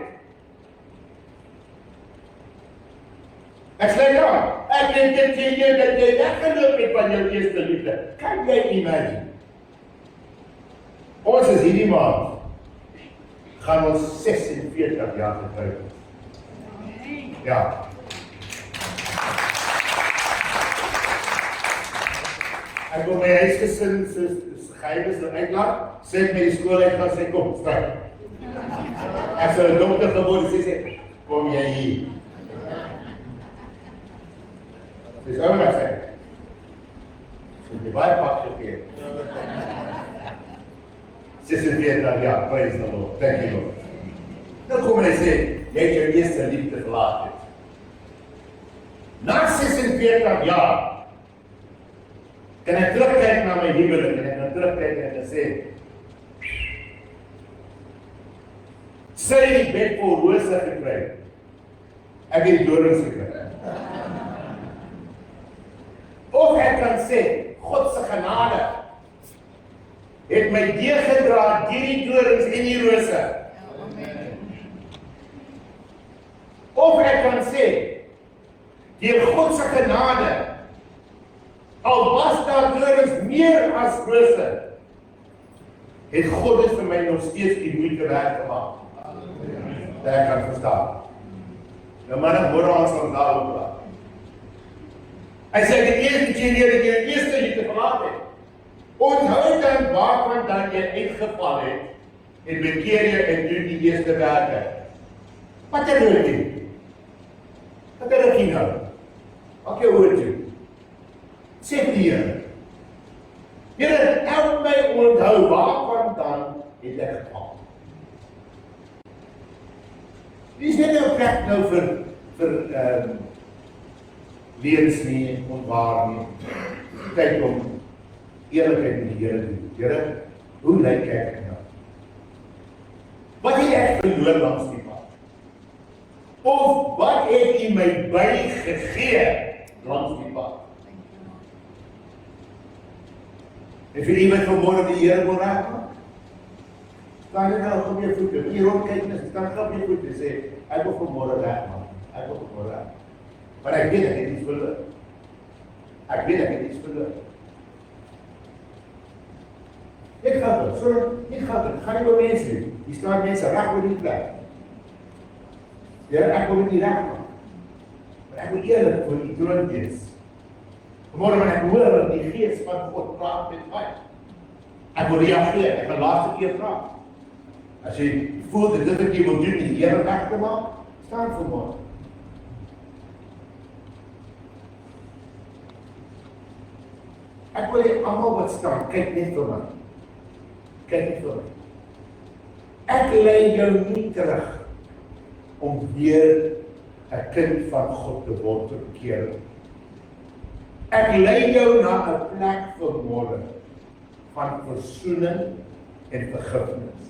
Ek sê ja, ek het dit 10 jaar dat jy weggeloop het van jou eerste liefde. Kan jy imagine? Ons is hierdie maand, gaan ons 46 jaar getrou. Ja. Ek wil my huisgesin se geheimes uitlaat, sê ek met die skool uit gaan sê, kom, stry. Ek sou 'n dokter geword sê, kom jy hier. Dis ou wat sê. So die baie pak gegee. 46 jaar, praise the Lord, thank you Lord. Nou kom hy sê, jy het jou eerste liefde verlaat het. Na 46 jaar, kan ek terugkijk na my huwelik en ek kan terugkijk en sê, sy het die bed vol rose gekry, ek het die dorings gekry. Of ek kan sê, God se genade het my deurgedra deur die dorings en die rose. Of ek kan sê, deur God se genade, al was daar dorings meer as rose, het God dit vir my nog steeds die moeite werd gemaak. Dat ek kan verstaan. Nou maar ek hoor ons van daaroor praat. Hy sê, die eerste keer dat jy die eerste liefde verlaat het, onthou dan waarvan dat jy uitgeval het, en bekeer jy en doen die eerste werke. Wat jy wil doen? Wat jy wil nou? Wat jy hoor doen? Sê vir die Here, Here, help my onthou waarvan dan het ek geval. Dis nie nou plek nou vir leens nie, ontwaar nie. Tyd om eerlikheid met die Here te doen. Here, hoe lyk ek nou? Wat het ek verloor langs die pad? Of wat het U my bygegee langs die pad? En vir iemand vanmorgen die Here wil raak, kan jy nou op jou voete, hier rondkijk, kan jy op jou voete sê, ek wil vanmorgen raak, man. Ek wil vanmorgen raak. Maar ek weet ek het iets verloor. Ek weet ek het iets verloor. Ek gaan dit, gaan nie oor mense nie. Hier staan mense reg oor die plek. Ja, ek wil dit nie reg maak. Maar ek wil eerlik voor die troon wees. Vanmorgen wanneer ek hoor dat die Gees van God praat met my. Ek wil reageer, ek wil laaste keer praat. As jy voel dat dit wat jy wil doen en die Here reg te maak, staan vanmorgen. Ek wil hê almal wat staan, kyk net vir my. Kyk net vir my. Ek lei jou nie terug om weer 'n kind van God te word te bekeer. Ek lei jou na 'n plek vanmorgen van versoening en vergifnis.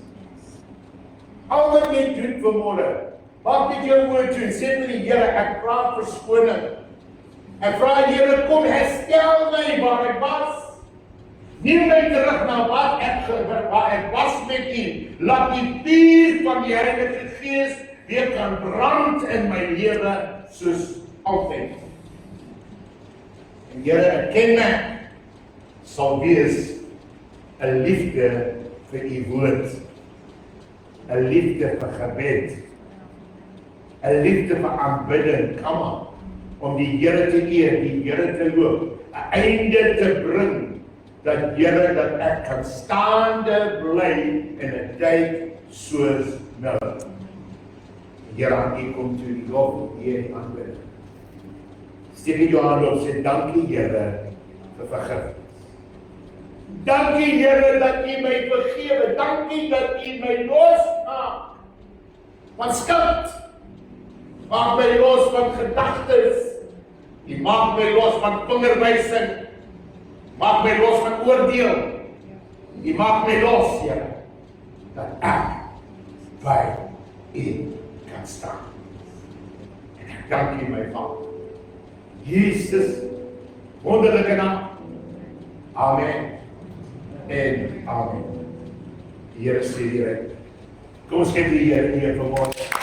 Al wat jy doen vanmorgen, maak dit jou woord toe, sê vir die Here, ek vra verskoning. Ek vra die Here, kom herstel my waar ek was. Neem my terug na waar ek was met U. Laat die vuur van die Heilige Gees weer kan brand in my lewe soos altyd. En Here, erken my sal wees 'n liefde vir U woord, 'n liefde vir gebed, 'n liefde vir aanbidding, om die Here te eer, die Here te loof, 'n einde te bring, dat Here, dat ek kan staande bly in 'n tyd soos nou. Here, aan U kom toe die lof, eer en aanbidding. Steek jou hand op, sê dankie Here vir vergifnis. Dankie Here dat U my vergewe. Dankie dat U my losmaak van skuld. Maak my los van gedagtes. U maak my los van vingerwysing. Maak my los van oordeel. U maak my los, Here, dat ek by U kan staan. En ek dank U, my Vader. Jesus, wonderlike naam. Amen. En amen. Die Here sê hier. Kom ons geef die Here eer vanmorgen.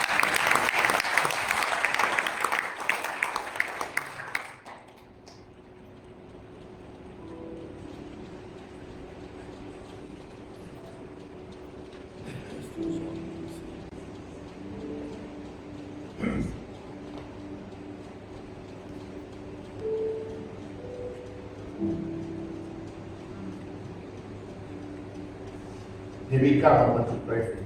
Debbie, come, I want to pray for you.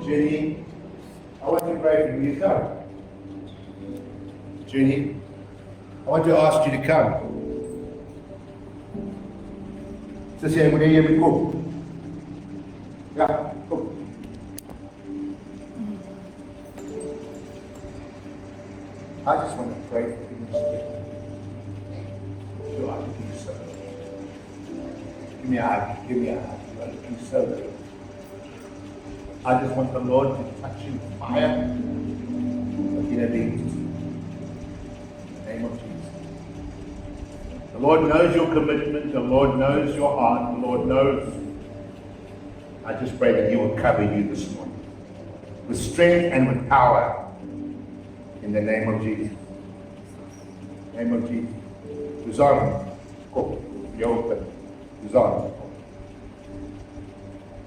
Jenny, I want to pray for you. You come. Jenny, I want to ask you to come. Sissy, ek moet hê jy moet kom. Ja, kom. I just want to pray for you. Sure, I can do so. Give me a hug. Give me a hug. I can do so good. I just want the Lord to touch you with fire. In the name of Jesus. The Lord knows your commitment. The Lord knows your heart. The Lord knows. I just pray that He will cover you this morning with strength and with power. In the name of Jesus. Name of Jesus. Suzanne, kom. Jou open. Suzanne.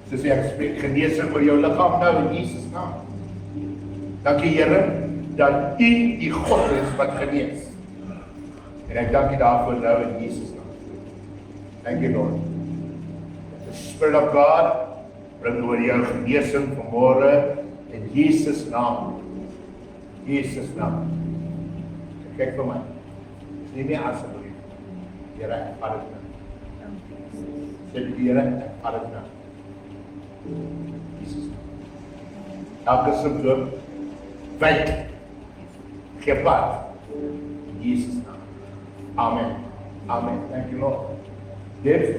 Sissy, ek spreek genesing oor jou liggaam nou in Jesus naam. Dankie Here dat U die God is wat genees. En ek dank U daarvoor nou in Jesus naam. Thank you Lord. The Spirit of God bring oor jou genesing vanmôre in Jesus naam. Jesus naam. Kyk vir my. Neem my asseblief. Here, ek vat dit nou. Sê die Here, ek vat dit nou. Jesus. Elke simptoom wyk. Gee pad. In Jesus naam. Amen. Amen. Thank you, Lord. Dave,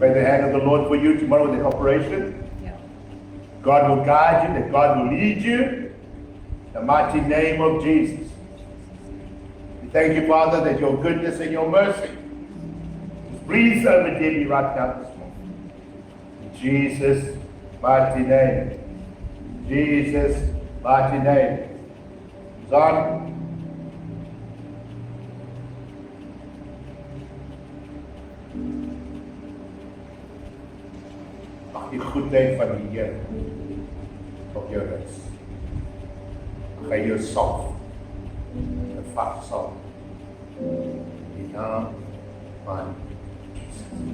by the hand of the Lord for you tomorrow with the operation. Yeah. God will guide you, that God will lead you. In the mighty name of Jesus. We thank you, Father, that your goodness and your mercy breathes over Debbie right now this morning. In Jesus' mighty name. Jesus' mighty name. Son. Mag die goedheid van die Here op jou rus. Mag hy jou salf. 'n Vars salf. In die naam van Jesus. In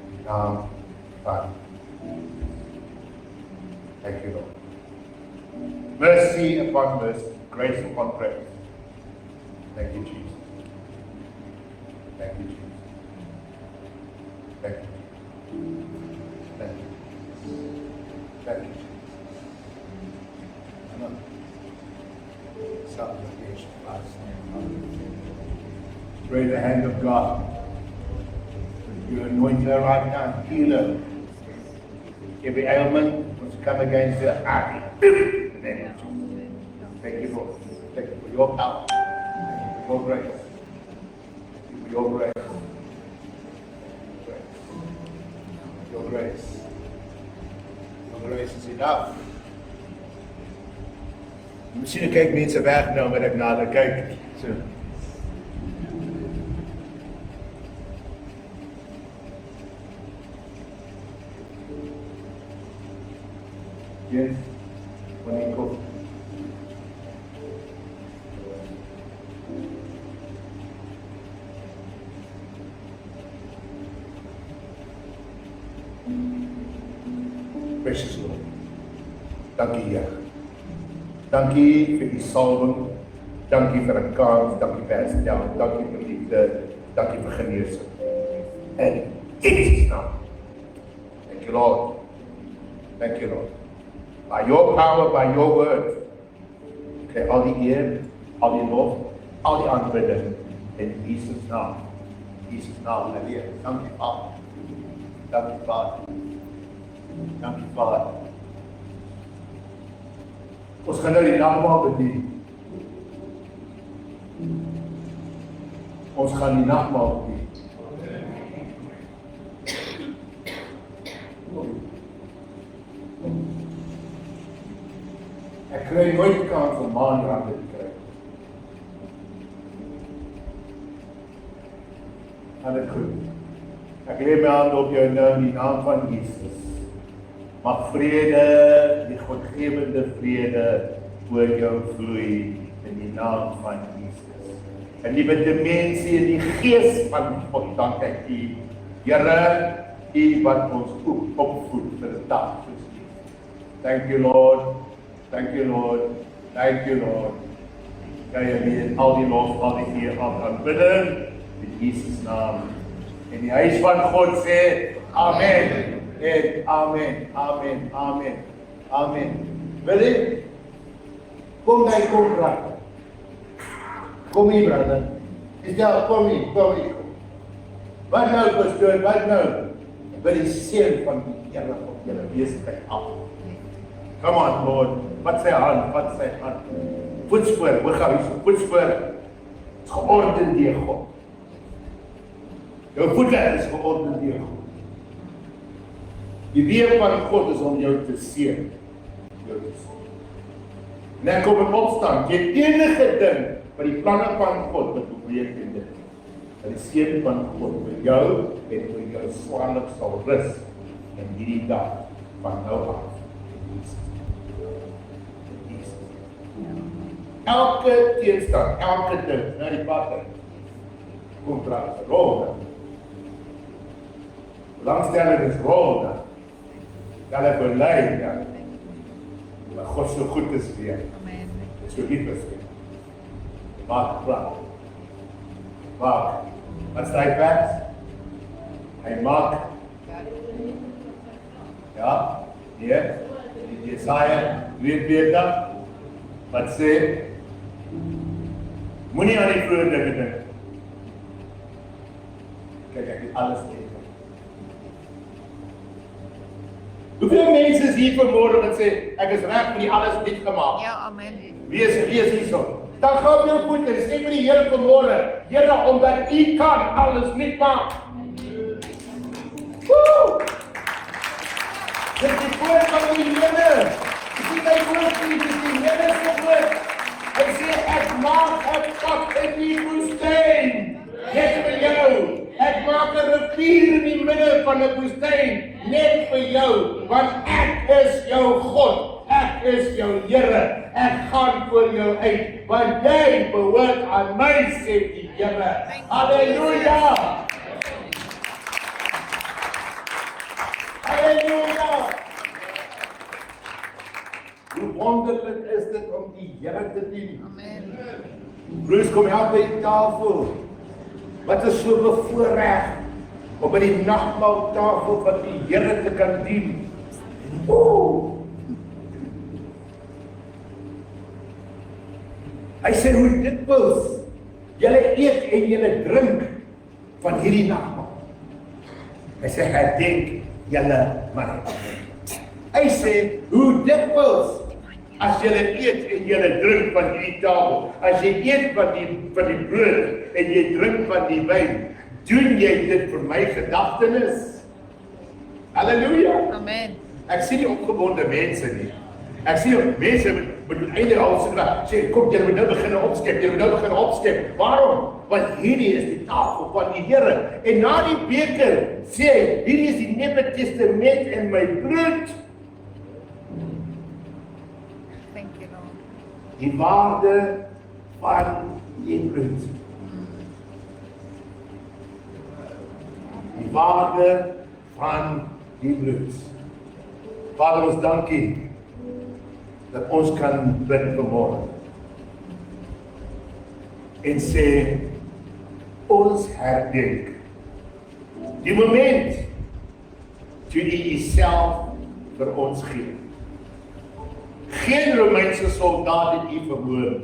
die naam van Thank you, Lord. Mercy upon mercy, grace upon grace. Thank you, Jesus. Thank you, Jesus. Thank you. Thank you. Thank you, Jesus. Amen. Supplication, pray the hand of God. You anoint her right now, heal her. Every ailment must come against her eye. In the name of Jesus. Thank you, Lord. Thank you for your power. Thank you for your grace. Thank you for your grace. Your grace. Your grace is enough. Miskien kyk mense weg nou met ek nader kyk. So. Yes. When you go. Precious Lord. Dankie Here. Dankie vir die salwing. Dankie vir 'n kans, dankie vir herstel, dankie vir liefde, dankie vir genesing. En Jesus naam. Thank you, Lord. Thank you, Lord. By your power, by your word. Okay, al die eer, al die lof, al die aanbidding in Jesus naam. Jesus naam, halleluja. Dankie Vader. Dankie Vader. Dankie Vader. Ons gaan nou die nagmaal bedien. Ons gaan die nagmaal bedien. Ek kry nooit kans om maandrang te kry. Gaan dit goed. Ek lê my hand op jou nou in die naam van Jesus. mag vrede, die godgewende vrede oor jou vloei in die naam van Jesus. En liewe dimensie in die gees van God, dank ek U, Here, U wat ons opvoed vir 'n dag soos hierdie. Thank you Lord, thank you Lord, thank you Lord. Kan jy weer al die lof, al die eer aanbidden in Jesus naam. En die huis van God sê amen. En amen, amen, amen, amen. Wil jy? Kom jy kom raak. Kom hier brother. Is daar kom hier, kom hier. Wat nou pastoor, wat nou? Wil die seën van die Here op julle besigheid af. Come on Lord. Wat sê hand, wat sê hand? Voetspoor, hoor gou hier, voetspoor. Is georden deur God. Jou voete is georden deur God. Die weë van God is om jou te seën. Jou te seën. En ek kom in opstand, jy enige ding wat die planne van God wat oorweeg in dit. Dat die seën van God vir jou en vir jou swaarlik sal rus in hierdie dag van nou af. Elke teenstand, elke ding, na die pad, kontrak, rol. Belangstelling is rol, hulle verlei, maar God so goed is weer. Amen. So lief is weer. Maak plan. Maak. Wat sê hy pers? Hy maak. Ja, hier, die Jesaja 42, wat sê, moenie aan die vroeë dinge dink. Kyk, ek het alles tegen. Hoeveel mense is hier vanmorgen wat sê, ek is reg vir die alles niet gemaak? Ja, amen. Wie is hierso? Dan gaan jou voet en sê vir die Here vanmorgen, Here, omdat U kan alles niet maak. Woe! Dit is die woord van die Here. Dis nie my woord nie, dis die Here se woord. Hy sê, ek maak 'n pad in die woestyn. Net vir jou. Ek maak 'n rivier in die midde van 'n woestyn. Net vir jou, want ek is jou God, ek is jou Here, ek gaan voor jou uit, want jy behoort aan my, sê die Here. Halleluja! Halleluja! Hoe wonderlik is dit om die Here te dien. Amen. Broers, kom help by die tafel. Wat is so bevoorreg om by die nagmaaltafel van die Here te kan dien. Hy sê hoe dikwels julle eet en julle drink van hierdie nagmaal. Hy sê herdenk julle my. Hy sê hoe dikwels as julle eet en julle drink van hierdie tafel, as jy eet van die brood en jy drink van die wyn, doen jy dit vir my gedagtenis. Halleluja. Amen. Ek sien nie opgewonde mense nie. Ek sien mense met einde al sê, kom jy moet nou begin opskep, Waarom? Want hierdie is die tafel van die Here. En na die beker sê hy, hierdie is die Nuwe Testament in my bloed. Thank you, Lord. Die waarde van die bloed. Die waarde van die bloed. Vader, ons dankie dat ons kan bid vanmorgen en sê, ons herdenk die moment toe U Uself vir ons gee. Geen Romeinse soldaat het U vermoor.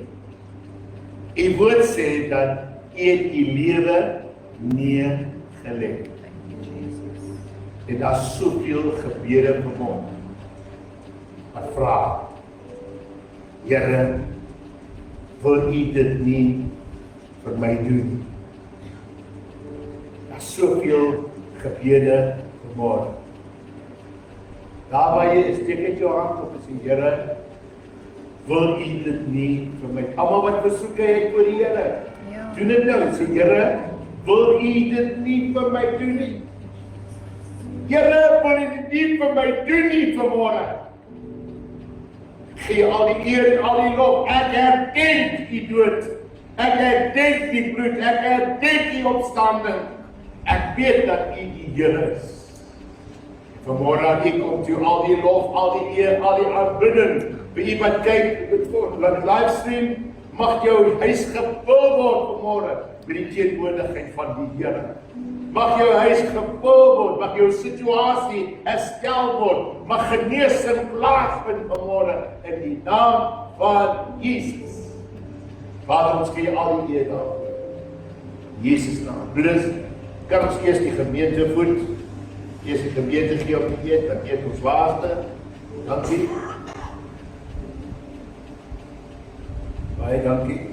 U woord sê dat U het U lewe neergelê. En daar is soveel gebede vanmorgen wat vra, Here, wil U dit nie vir my doen? Daar is soveel gebede vanmorgen. Daar waar jy is, steek net jou hand op en sê, Here, wil U dit nie vir my? Almal wat besoeke het voor die Here, doen dit nou, sê, Here, wil U dit nie vir my doen nie? Here, wat hy nie vir my doen nie vanmôre. Gee al die eer en al die lof. Ek herdenk die dood. Ek herdenk die bloed. Ek herdenk die opstanding. Ek weet dat U die Here is. Vanmôre aan U kom toe al die lof, al die eer, al die aanbidding. Vir U wat kyk met livestream, mag jou huis gevul word vanmôre met die teenwoordigheid van die Here. Mag jou huis gevul word, mag jou situasie herstel word, mag genesing plaasvind vanmôre in die naam van Jesus. Vader, ons gee al die eer daarvoor. Jesus naam. Bless. Kan ons eers die gemeente voed? Eers die gemeente gee op die eet, dan eet ons laaste. Dankie. Baie dankie.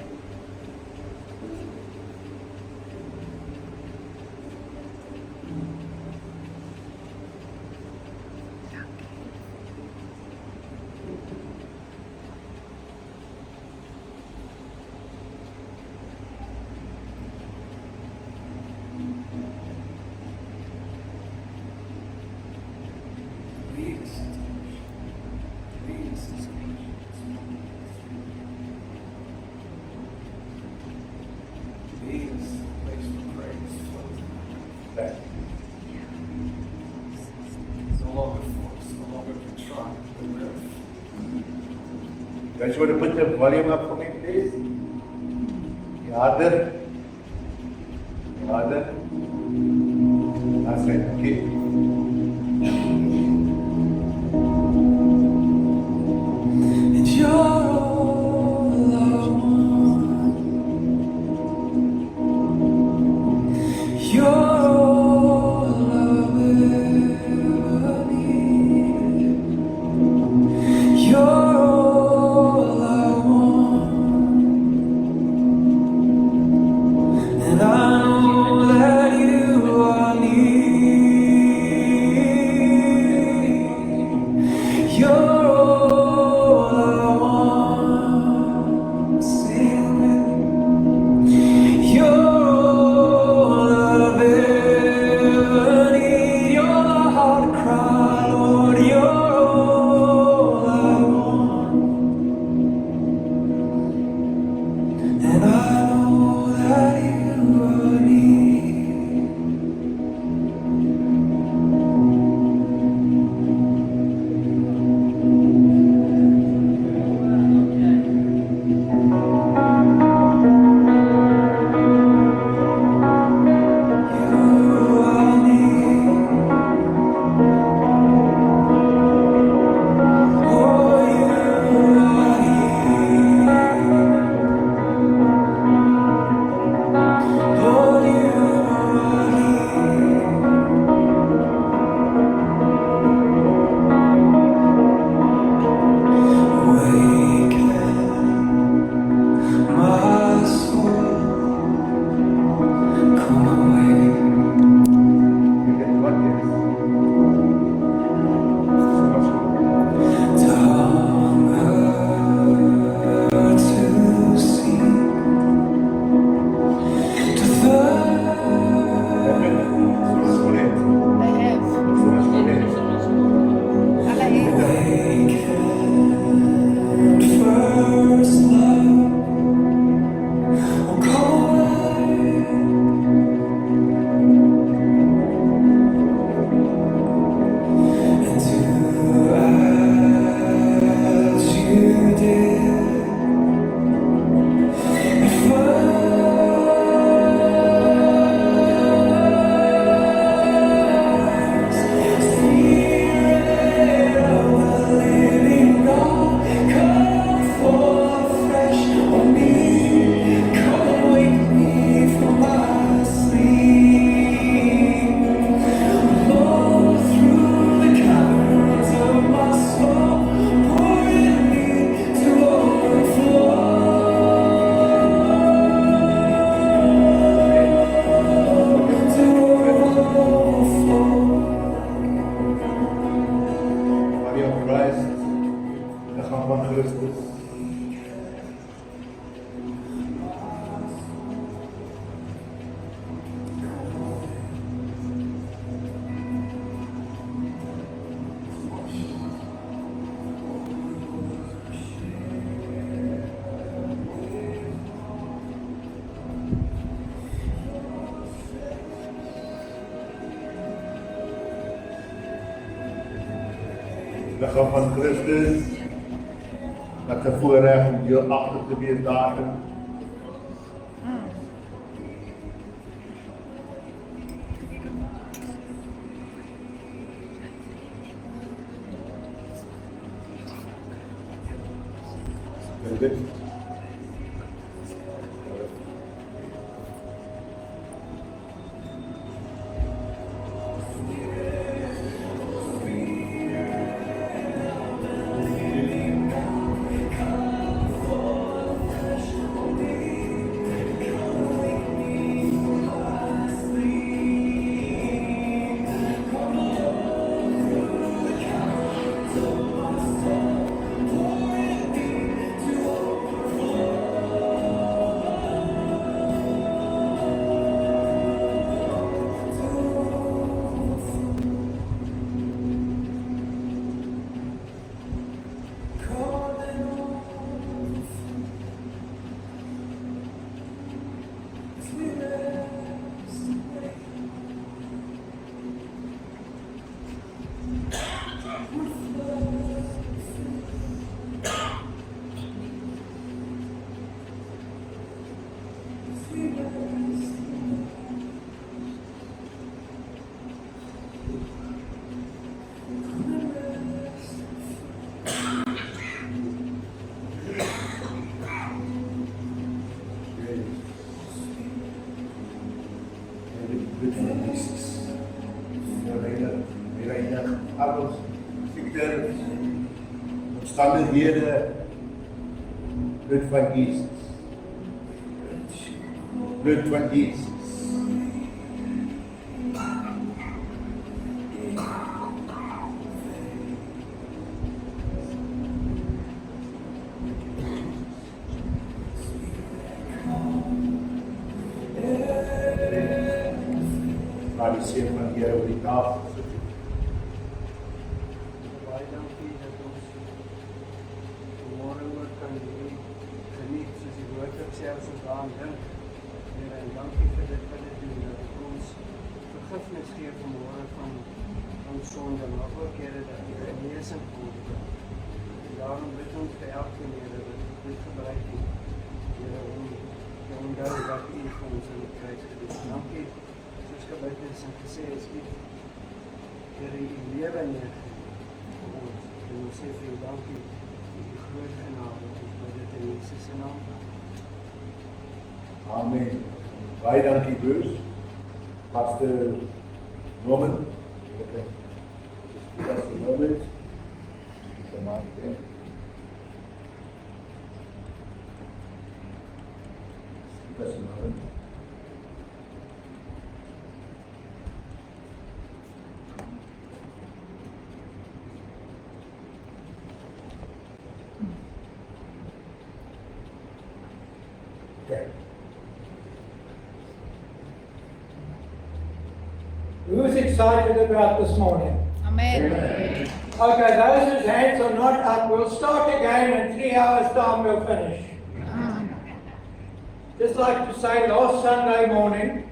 Guys, you want to put the volume up for me, please? Harder. Harder. That's right. Okay. And you're all I want. You're all I've ever needed. You're liggaam van Christus. Wat 'n voorreg om deelagtig te wees daarin. Very good. Omstandighede, bloed van Jesus. Bloed van Jesus. Maar die seën van die Here oor die tafel. Selfs ons daaraan dink, Here, en dankie vir dit wat dit doen, dat het ons vergifnis gee vanmôre van sonde, maar ook, Here, dat die genesing word. En daarom bid ons vir elkeen, Here, wat dit gebruik het, Here, om te onthou wat U vir ons in die kruis gedoen het. Dankie, soos gebid is en gesê is, Here, U lewe neergegee vir ons. En ons sê vir U dankie, vir U groot genade, ons bid dit in Jesus se naam. Amen. Baie dankie Bruce. Pastor Norman. Pastor Norman. Come on. Pastor Norman. Okay. Who's excited about this morning? Amen. Okay, those whose hands are not up, we'll start again in 3 hours' time, we'll finish. Just like to say, last Sunday morning,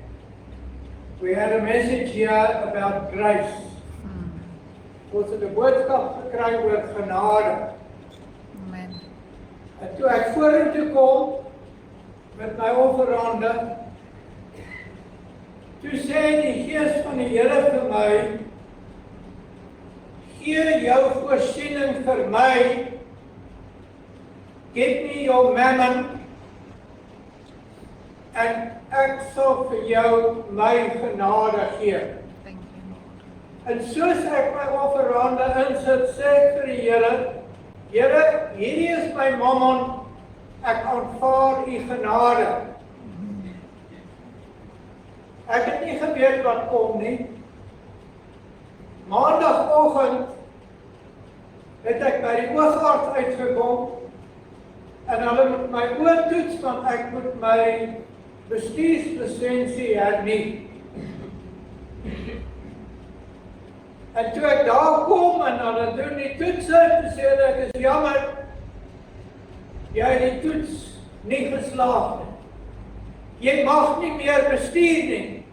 we had a message here about grace. Ons het 'n boodskap gekry oor genade. Amen. En toe ek vorentoe kom met my offerande, toe sê die Gees van die Here vir my, gee jou voorsiening vir my, give me your mammon, en ek sal vir jou my genade gee. Thank you, Lord. En soos ek my offerande insit, sê ek vir die Here, Here, hierdie is my mammon, ek aanvaar U genade. Ek het nie geweet wat kom nie. Maandagoggend het ek by die oogarts uitgekom en hulle moet my oortoets, want ek moet my bestuurslisensie hernie. En toe ek daar kom en hulle doen die toets, toe sê hulle, ek is jammer, jy het die toets nie geslaag nie. Jy mag nie meer bestuur nie.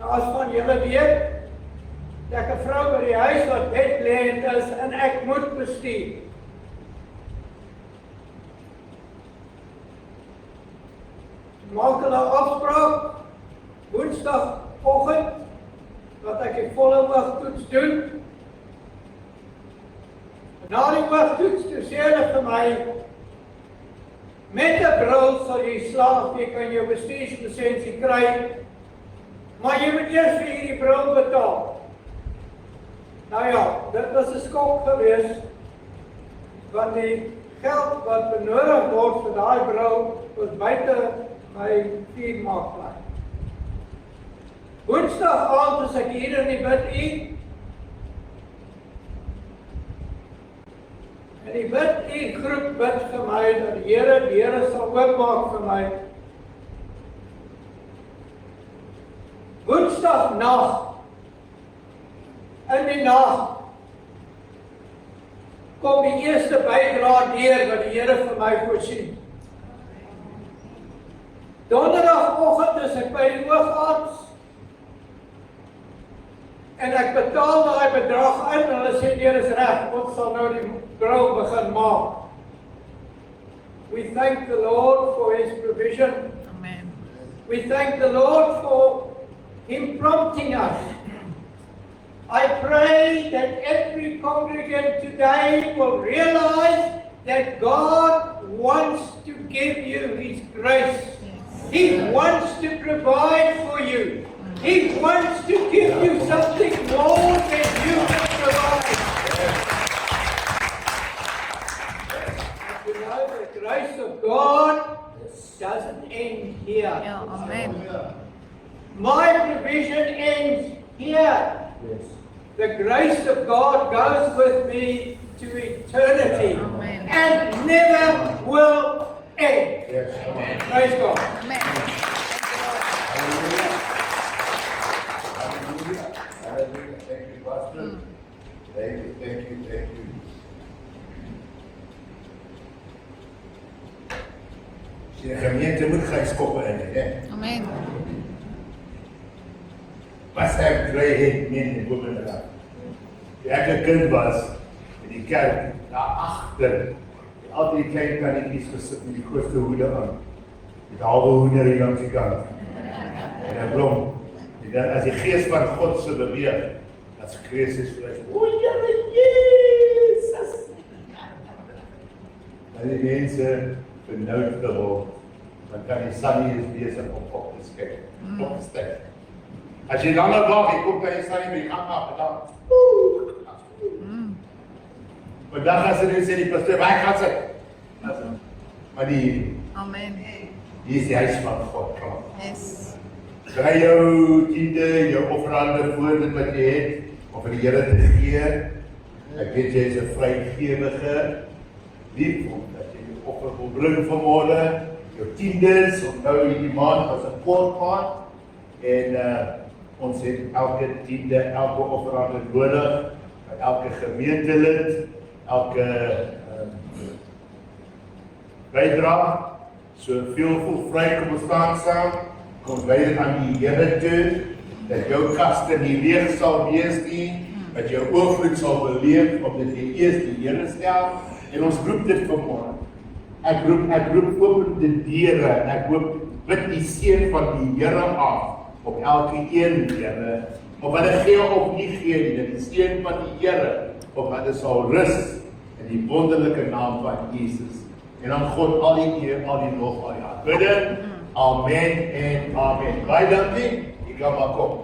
Nou as van julle weet, dat ek 'n vrou by die huis wat bedlêend is en ek moet bestuur. Maak hulle 'n afspraak Woensdagoggend wat ek die volle oogtoets doen. Na die oogtoets toe sê hulle vir my, met 'n bril sal jy slaag, jy kan jou bestuurslisensie kry, maar jy moet eers vir hierdie bril betaal. Nou ja, dit was 'n skok geweest, want die geld wat benodig word vir daai bril was buite my vuurmaakplek. Woensdag aand as ek hier in die bid en die bid groep bid vir my, dat die Here sal oopmaak vir my. Woensdag nag, in die nag, kom die eerste bydrae deur wat die Here vir my voorsien. Donderdagoggend is ek by die oogarts, en ek betaal daai bedrag in, en hulle sê, nee, dis reg, ons sal nou die bril begin maak. We thank the Lord for His provision. Amen. We thank the Lord for Him prompting us. I pray that every congregant today will realize that God wants to give you His grace. He wants to provide for you. He wants to give you something more than you can provide. You know, the grace of God doesn't end here. Ja, amen. My provision ends here. The grace of God goes with me to eternity. Amen. And never will end. Praise God. Amen. Hallelujah. Thank you, Pastor. Thank you. Die gemeente moet gijskoppen in, hè? Amen. Was hij drie het min in Boemenraad. Toen ik een kind was, in die kerk, daarachter, al die kleine kannetjies gesit met die grootste hoede aan. Met halve hoender hier langs die kant. En 'n blom. En dan as die gees van God se beweeg, as Christus is vlees. O, Here Jesus. Maar die mense benoud geword, dan kan die Sunny is besig om op te skep. Op te steek. As jy langer wag, jy kom by die Sunny met die gang af, dan maar dan gaan ze sê die pastoor, waar gaan ze? Maar die, Amen. die is die huis van God, klaar. Yes. Kry jou tiende, jou offerande voor dit wat jy het, om vir die Here te gee. Ek weet jy is 'n vrygewige lief, omdat jy die offer wil bring vanmôre, jou tiendes, onthou hierdie maand was 'n kort maand, en ons het elke tiende, elke offerande nodig, by elke gemeentelid, elke bydrae, so veel voel vry, kom ons staan saam, kom wy dit aan die Here toe, dat jou kaste nie leeg sal wees nie, dat jou oorvloed sal beleef, omdat jy eers die Here stel, en ons roep dit vanmôre. Ek roep open die deure, ek hoop bid die seën van die Here af, op elke een, Here, of hulle gee of nie gee nie, die seën van die Here, of hulle sal rus, in die wonderlike naam van Jesus. En dan God al die eer, al die lof, al die aanbidding. Amen en amen. Baie dankie, jy kan maar kom.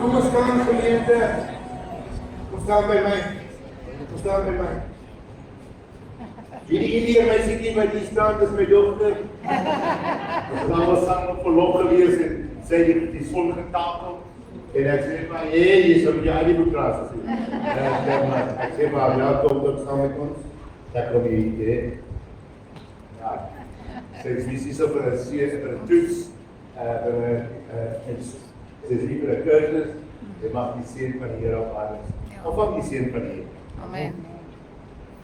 Kom ons staan gemeente. Kom staan by my. Kom staan by my. Hierdie meisiekie wat hier staan, dis my dogter. Ons het allemaal saam op verlof gewees en sy het die son getakel. En ek sê maar, jy sal met jou al die boekraas sê. Ek sê maar, ja, kom saam met ons. Ek kom hier idee. Ja. Sy is visies op een toets. Sy is hier vir een cursus. Sy mag die seën van die Here op alles. Of van die seën van die Here. Amen.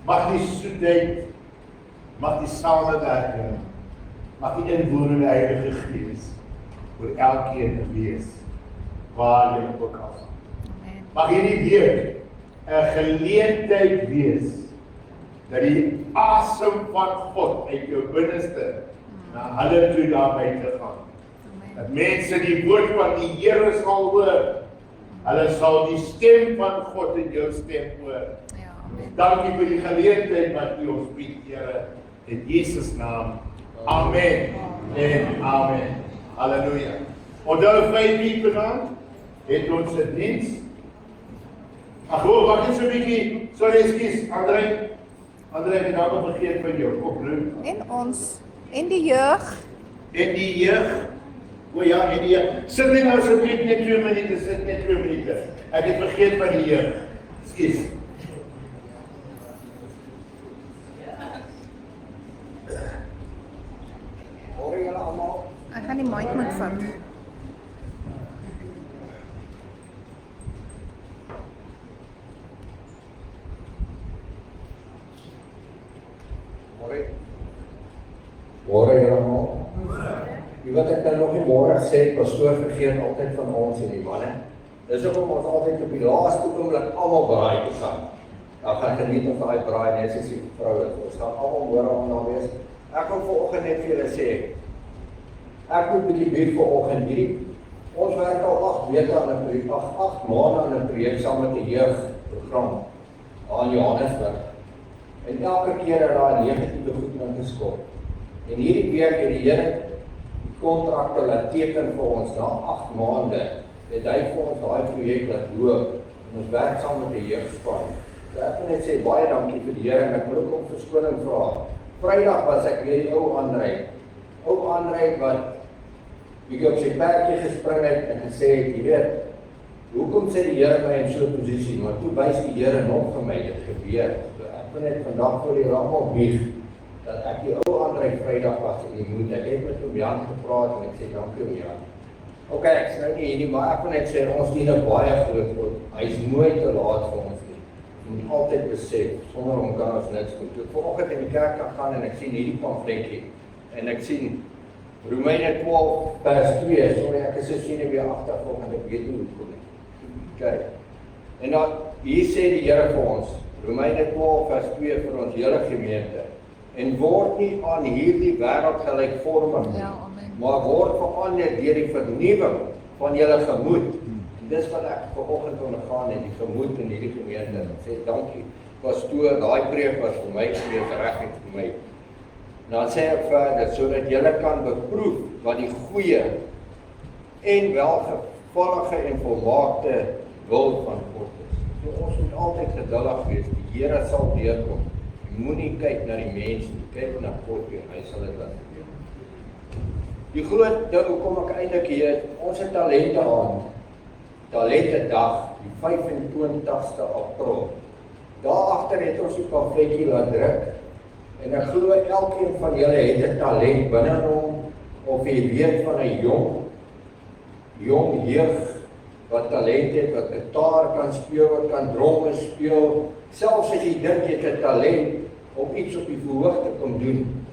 Mag die soetheid, mag die samewerking, mag die inwonende Heilige Gees oor elkeen wees, waar jy ook al is. Amen. Mag hierdie week 'n geleentheid wees dat die asem van God uit jou binneste na hulle toe daar buite gaan. Dat mense die woord van die Here sal hoor. Hulle sal die stem van God in jou stem hoor. Ja, amen. Dankie vir die geleentheid wat U ons bied, Here, in Jesus naam. Amen en amen. Halleluja. Onthou 5 uur vanaand het ons 'n diens. Ag, wag net so 'n bietjie. Sorry, ekskuus, Andrei, ek het nou vergeet van jou. Kom, Bloem. En ons, en die jeug. En die jeug. O ja, en die jeug. Sit net nou asseblief net 2 minute, sit net 2 minute. Ek het vergeet van die jeug. Ekskuus. Hoor julle almal? Ek gaan die mic moet vat. Môre julle almal. Jy weet ek nou nog nie môre gesê pastoor vergeet altyd van ons en die manne. Dis hoekom ons altyd op die laaste oomblik almal braai te gaan. Dan gaan geniet of daai braai net soos die vroue. Ons gaan almal môre aan daar wees. Ek wil vanoggend net vir julle sê. Ek moet bietjie bier vanoggend hierdie. Ons werk al 8 weke aan 'n projek, 8 maande aan 'n projek saam met die jeugprogram aan Johannesburg. En elke keer het daar negatiewe goed ingeskop. En hierdie week het die Here die kontrakte laat teken vir ons na 8 maande. Het hy vir ons daai projek laat loop. En ons werk saam met die jeugspan. So ek wil net sê baie dankie vir die Here en ek wil ook om verskoning vra. Vrydag was ek weer ou Andrei. Ou Andrei wat bietjie op sy perdjie gespring het en gesê het, jy weet, hoekom sê die Here my in so 'n posisie? Maar toe wys die Here nog vir my dit gebeur. So ek wil net vandag vir die almal bieg dat ek die ou Andrei Vrydag was in die moed. Ek het met hom Jan gepraat en ek sê dankie om Jan. Ok, ek sê nou nie hierdie, maar ek wil net sê ons dien 'n baie groot God. Hy is nooit te laat vir ons nie. Jy moet altyd besef, sonder hom kan ons niks doen. Toe ek vanoggend in die kerk gaan en ek sien hierdie pamfletjie en ek sien Romeine 12 vers 2, sorry ek is so sien weer agtervolg en ek weet nie hoe dit kom nie. Kyk. En dan hier sê die Here vir ons, Romeine 12 vers 2 vir ons hele gemeente. En word nie aan hierdie wêreld gelykvormig nie, Ja, amen. maar word verander deur die vernuwing van julle gemoed. En dis wat ek vanoggend ondergaan in die gemoed in hierdie gemeente. Ek sê dankie pastoor, daai preek was vir my gewees regtig vir my. Dan sê ek verder, sodat julle kan beproef wat die goeie en welgevallige en volmaakte wil van God is. So ons moet altyd geduldig wees, die Here sal deurkom. Jy moenie kyk na die mens nie, kyk na God en hy sal dit laat gebeur. Die groot ding hoekom ek eintlik hier is, ons het talente aan. Talente dag, die 25ste April. Daarachter het ons die pamfletjie laat druk. En ek glo elkeen van julle het 'n talent binne hom, of jy weet van 'n jong jeug wat talent het, wat gitaar kan speel, wat kan drome speel, selfs as jy dink jy het 'n talent om iets op die verhoog te kom doen.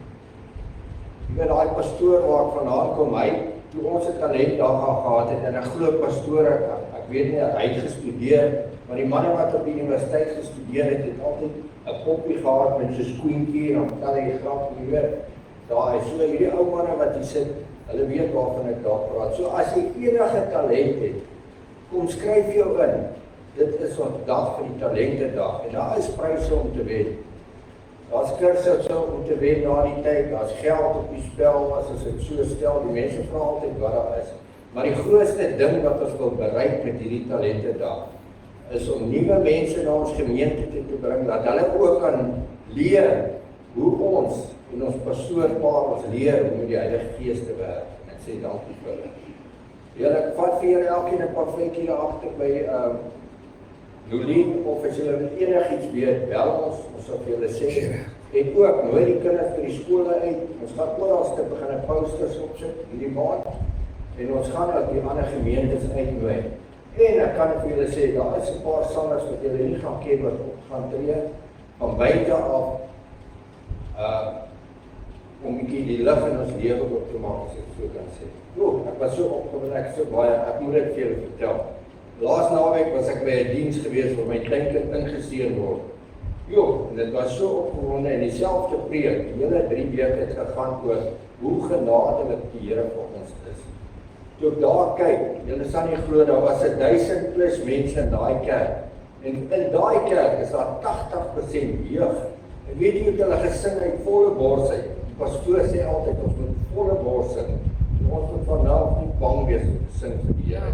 Jy weet daai pastoor waar ek vandaan kom, hy toe ons 'n talent daar gehad het en 'n groot pastoor, ek weet nie, hy het gestudeer, maar die manne wat op die universiteit gestudeer het, het altyd 'n koppie gehad met so 'n skoentjie en dan vertel hy grap, jy weet, daar is so hierdie ou manne wat hier sit, hulle weet waarvan ek daar praat. So as jy enige talent het, kom skryf jou in. Dit is wat dag vir die talentedag en daar is pryse om te wen. Daar's kursusse om te wen na die tyd, daar's geld op die spel as dit so stel, die mense vra altyd wat daar is. Maar die grootste ding wat ons wil bereik met hierdie talentedag is om nuwe mense na ons gemeente toe te bring, dat hulle ook kan leer hoe ons en ons pastoorpaar ons leer hoe met die Heilige Gees te werk. En ek sê dankie vir hulle. Julle, ek vat vir julle elkeen 'n paar vletjies daar agter by Nolien, of as julle enigiets weet, bel ons sal vir julle sê. En ook nooi die kinders by die skole uit. Ons gaan oralste begin posters opsit hierdie maand. En ons gaan ook die ander gemeentes uitnooi. En ek kan vir julle sê, daar is 'n paar sangers wat julle nie gaan ken wat op gaan tree van buite af om 'n bietjie die lig in ons lewe op te maak, as ek so kan sê. Ek was so opgewonde, ek so baie, ek moet dit vir julle vertel. Laas naweek was ek by 'n diens gewees waar my kleinkind ingeseën word. En dit was so opgewonde en dieselfde preek, die hele 3 weke het gegaan oor hoe genadelik die Here vir ons is. Toe ek daar kyk, julle sal nie glo, daar was 1000 plus mense in daai kerk. En in daai kerk is daar 80% jeug. En weet jy hoe hulle gesing uit volle bors uit? Die pastoor sê altyd, ons moet volle bors sing. Ons moet vanaf nie bang wees om te sing vir die Here.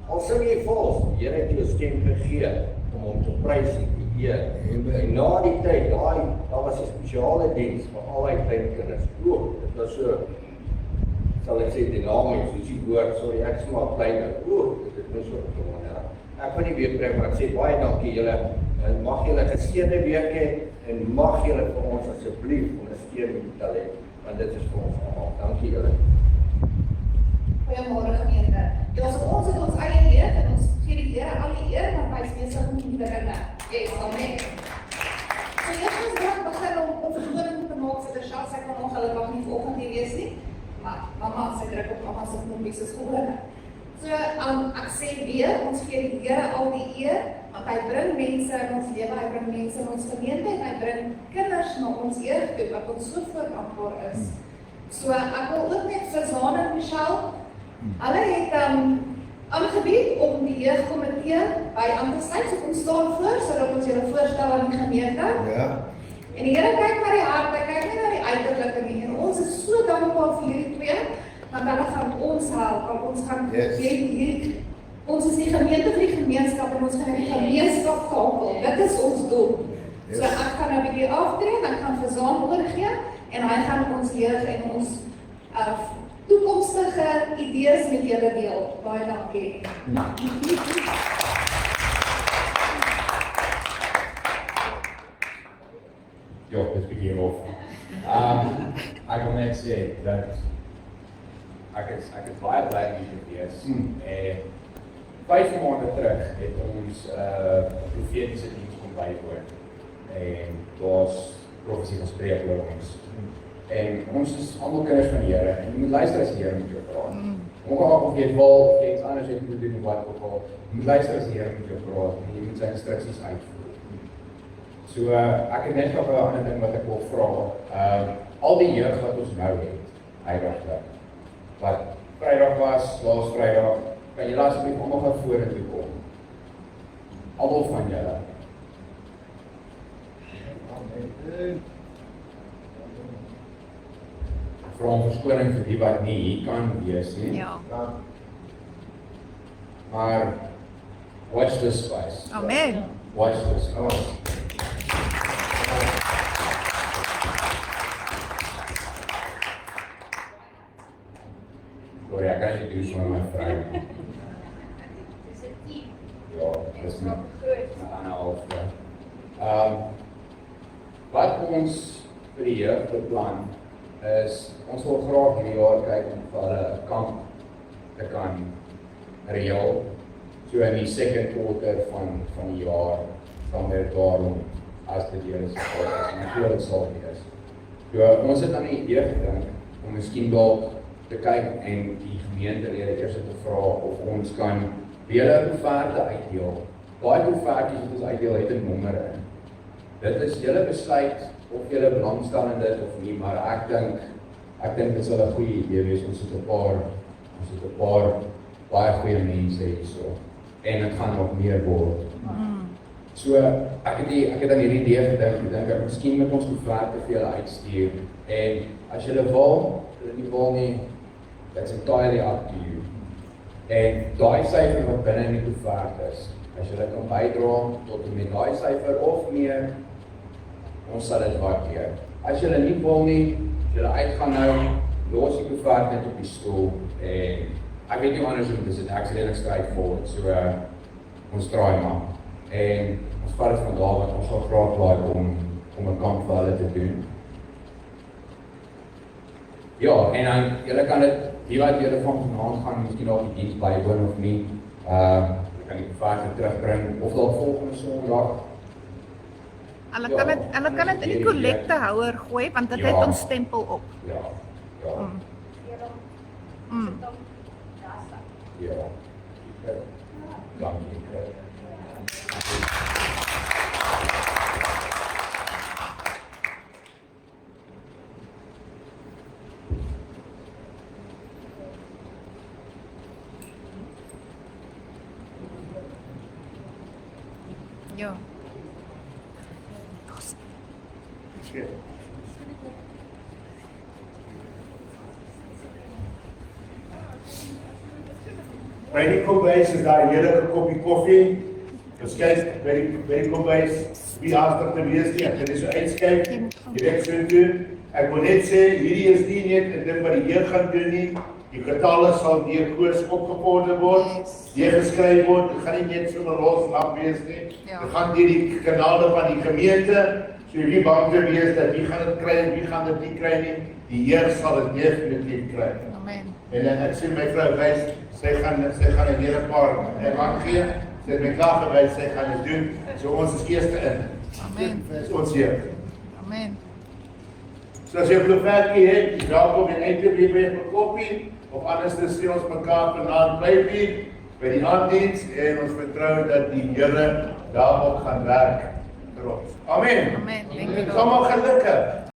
Al sing jy vals, die Here het jou stem gegee om hom te prys en te eer. En na die tyd, daar was 'n spesiale diens vir al die kleinkinders. Dit was so, sal ek sê, dinamies, soos die woord, sorry, ek is maar kleiner. Dit is so gewonder. Ek wil nie weer preek, maar ek sê baie dankie julle, en mag julle geseënde week hê, en mag julle vir ons asseblief ondersteun met die talent, want dit is vir ons almal. Dankie julle. Goeiemôre gemeente. Ons het ons eie leer en ons gee die Here al die eer, maar hy is besig om die dinge. Yes, amen. So eerstens wil ek begin om verskoning te maak vir Tershal, sy kan ongelukkig nie vanoggend hier wees nie, maar mamma sy druk op mamma se knoppie se skole. So ek sê weer, ons gee die Here al die eer, want hy bring mense in ons lewe, hy bring mense in ons gemeente en hy bring kinders na ons jeug toe wat ons so voordankbaar is. So ek wil ook net vir Zaan en Michelle, hulle het aangebied om die jeugkomitee by aan te sluit, so kom staan voor, sodat ons julle voorstel aan die gemeente. Ja. En die Here kyk na die hart, hy kyk nie na die uiterlike nie, en ons is so dankbaar vir hierdie twee, want hulle gaan ons help, want ons gaan ons is die gemeente vir die gemeenskap, en ons gaan die gemeenskap kakel, dit is ons doel. So ek gaan nou 'n bietjie aftree, en ek gaan vir Zaan oorgee, en hy gaan ons jeug en ons toekomstige idees met julle deel. Baie dankie. Ja, dit begin of. Ek wil net sê dat ek is baie bly om hier te wees. En 5 maande terug het ons profetiese diens kom bywoon. En daar's profesie gespreek oor ons. En ons is almal kinders van die Here en jy moet luister as die Here met jou praat. Ongeag of jy wil iets anders het moet doen wat ook al, jy moet luister as die Here met jou praat en jy moet sy instruksies uitvoer. So ek het net nog 'n ander ding wat ek wil vra. Al die jeug wat ons nou het, Vrydag wat Vrydag was, laas Vrydag, kan jy asseblief almal gaan vorentoe kom. Almal van julle. Vra om verskoning vir die wat nie hier kan wees nie. Ja. Maar watch this space. Amen. Watch this space. Sorry, ek kan nie doen so met my vrou. Dis 'n team. Ja, dis nie. Anna Alfred. Wat ons vir die jeug beplan is, ons wil graag hierdie jaar kyk om vir hulle 'n kamp te kan reël. So in die second quarter van die jaar, dan weer daarom as dit hier is, en ek glo dit sal wees. So ons het aan die idee gedink om miskien dalk te kyk en die gemeentelede eers te vra of ons kan weer offerte uitdeel. Daai offertes wat ons uitdeel het 'n nommer in. Dit is julle besluit of julle belangstel in dit of nie, maar ek dink dit sal 'n goeie idee wees. Ons het 'n paar baie goeie mense hierso en dit gaan nog meer word. So ek het aan hierdie idee gedink, ek miskien moet ons offerte vir julle uitstuur en as julle wil nie, that's entirely up to you. En daai syfer wat binne in die koevert is, as jy kan bydra tot en met daai syfer of meer, ons sal dit waardeer. As jy nie wil nie, as jy uitgaan nou, los die koevert net op die stoel en ek weet nie anders om dit is ek sê straightforward, so ons draai maar. En ons vat dit van daar wat ons sal graag laai om 'n kamp vir hulle te doen. Ja, en dan julle kan dit hier wat julle van vanaand gaan, miskien daar die diens bywoon of nie. Julle kan die koevert terugbring of dalk volgende Sondag. Hulle kan dit in die kollektehouer gooi want dit het ons stempel op. Ja. Ja. Ja. Dankie. Ja. By die kombuis is daar 'n heerlike koppie koffie. Dus kyk, by die kombuis, wie haastig te wees nie, ek kan dit so uitskyk, direk so doen. Ek wil net sê, hierdie is nie net 'n ding wat die Heer gaan doen nie, die getalle sal deur koers opgevorder word, deur geskryf word, dit gaan nie net so 'n loslap wees nie, dit gaan deur die kanale van die gemeente, so wie bang te wees dat wie gaan dit kry en wie gaan dit nie kry nie, die Heer sal dit definitief kry. Amen. En ek sien my vrou wys, sy gaan 'n hele paar evangelie gee. Sy het my klaar gewys, sy gaan dit doen. So ons is eerste in. Amen. Dis ons Heer. Amen. So as jy 'n proefwerkie het, jy welkom en eintlik weer by 'n koppie of anders dan sien ons mekaar vanaand by die aanddiens en ons vertrou dat die Here daarop gaan werk vir ons. Amen. Amen. Dankie. Almal gelukkig.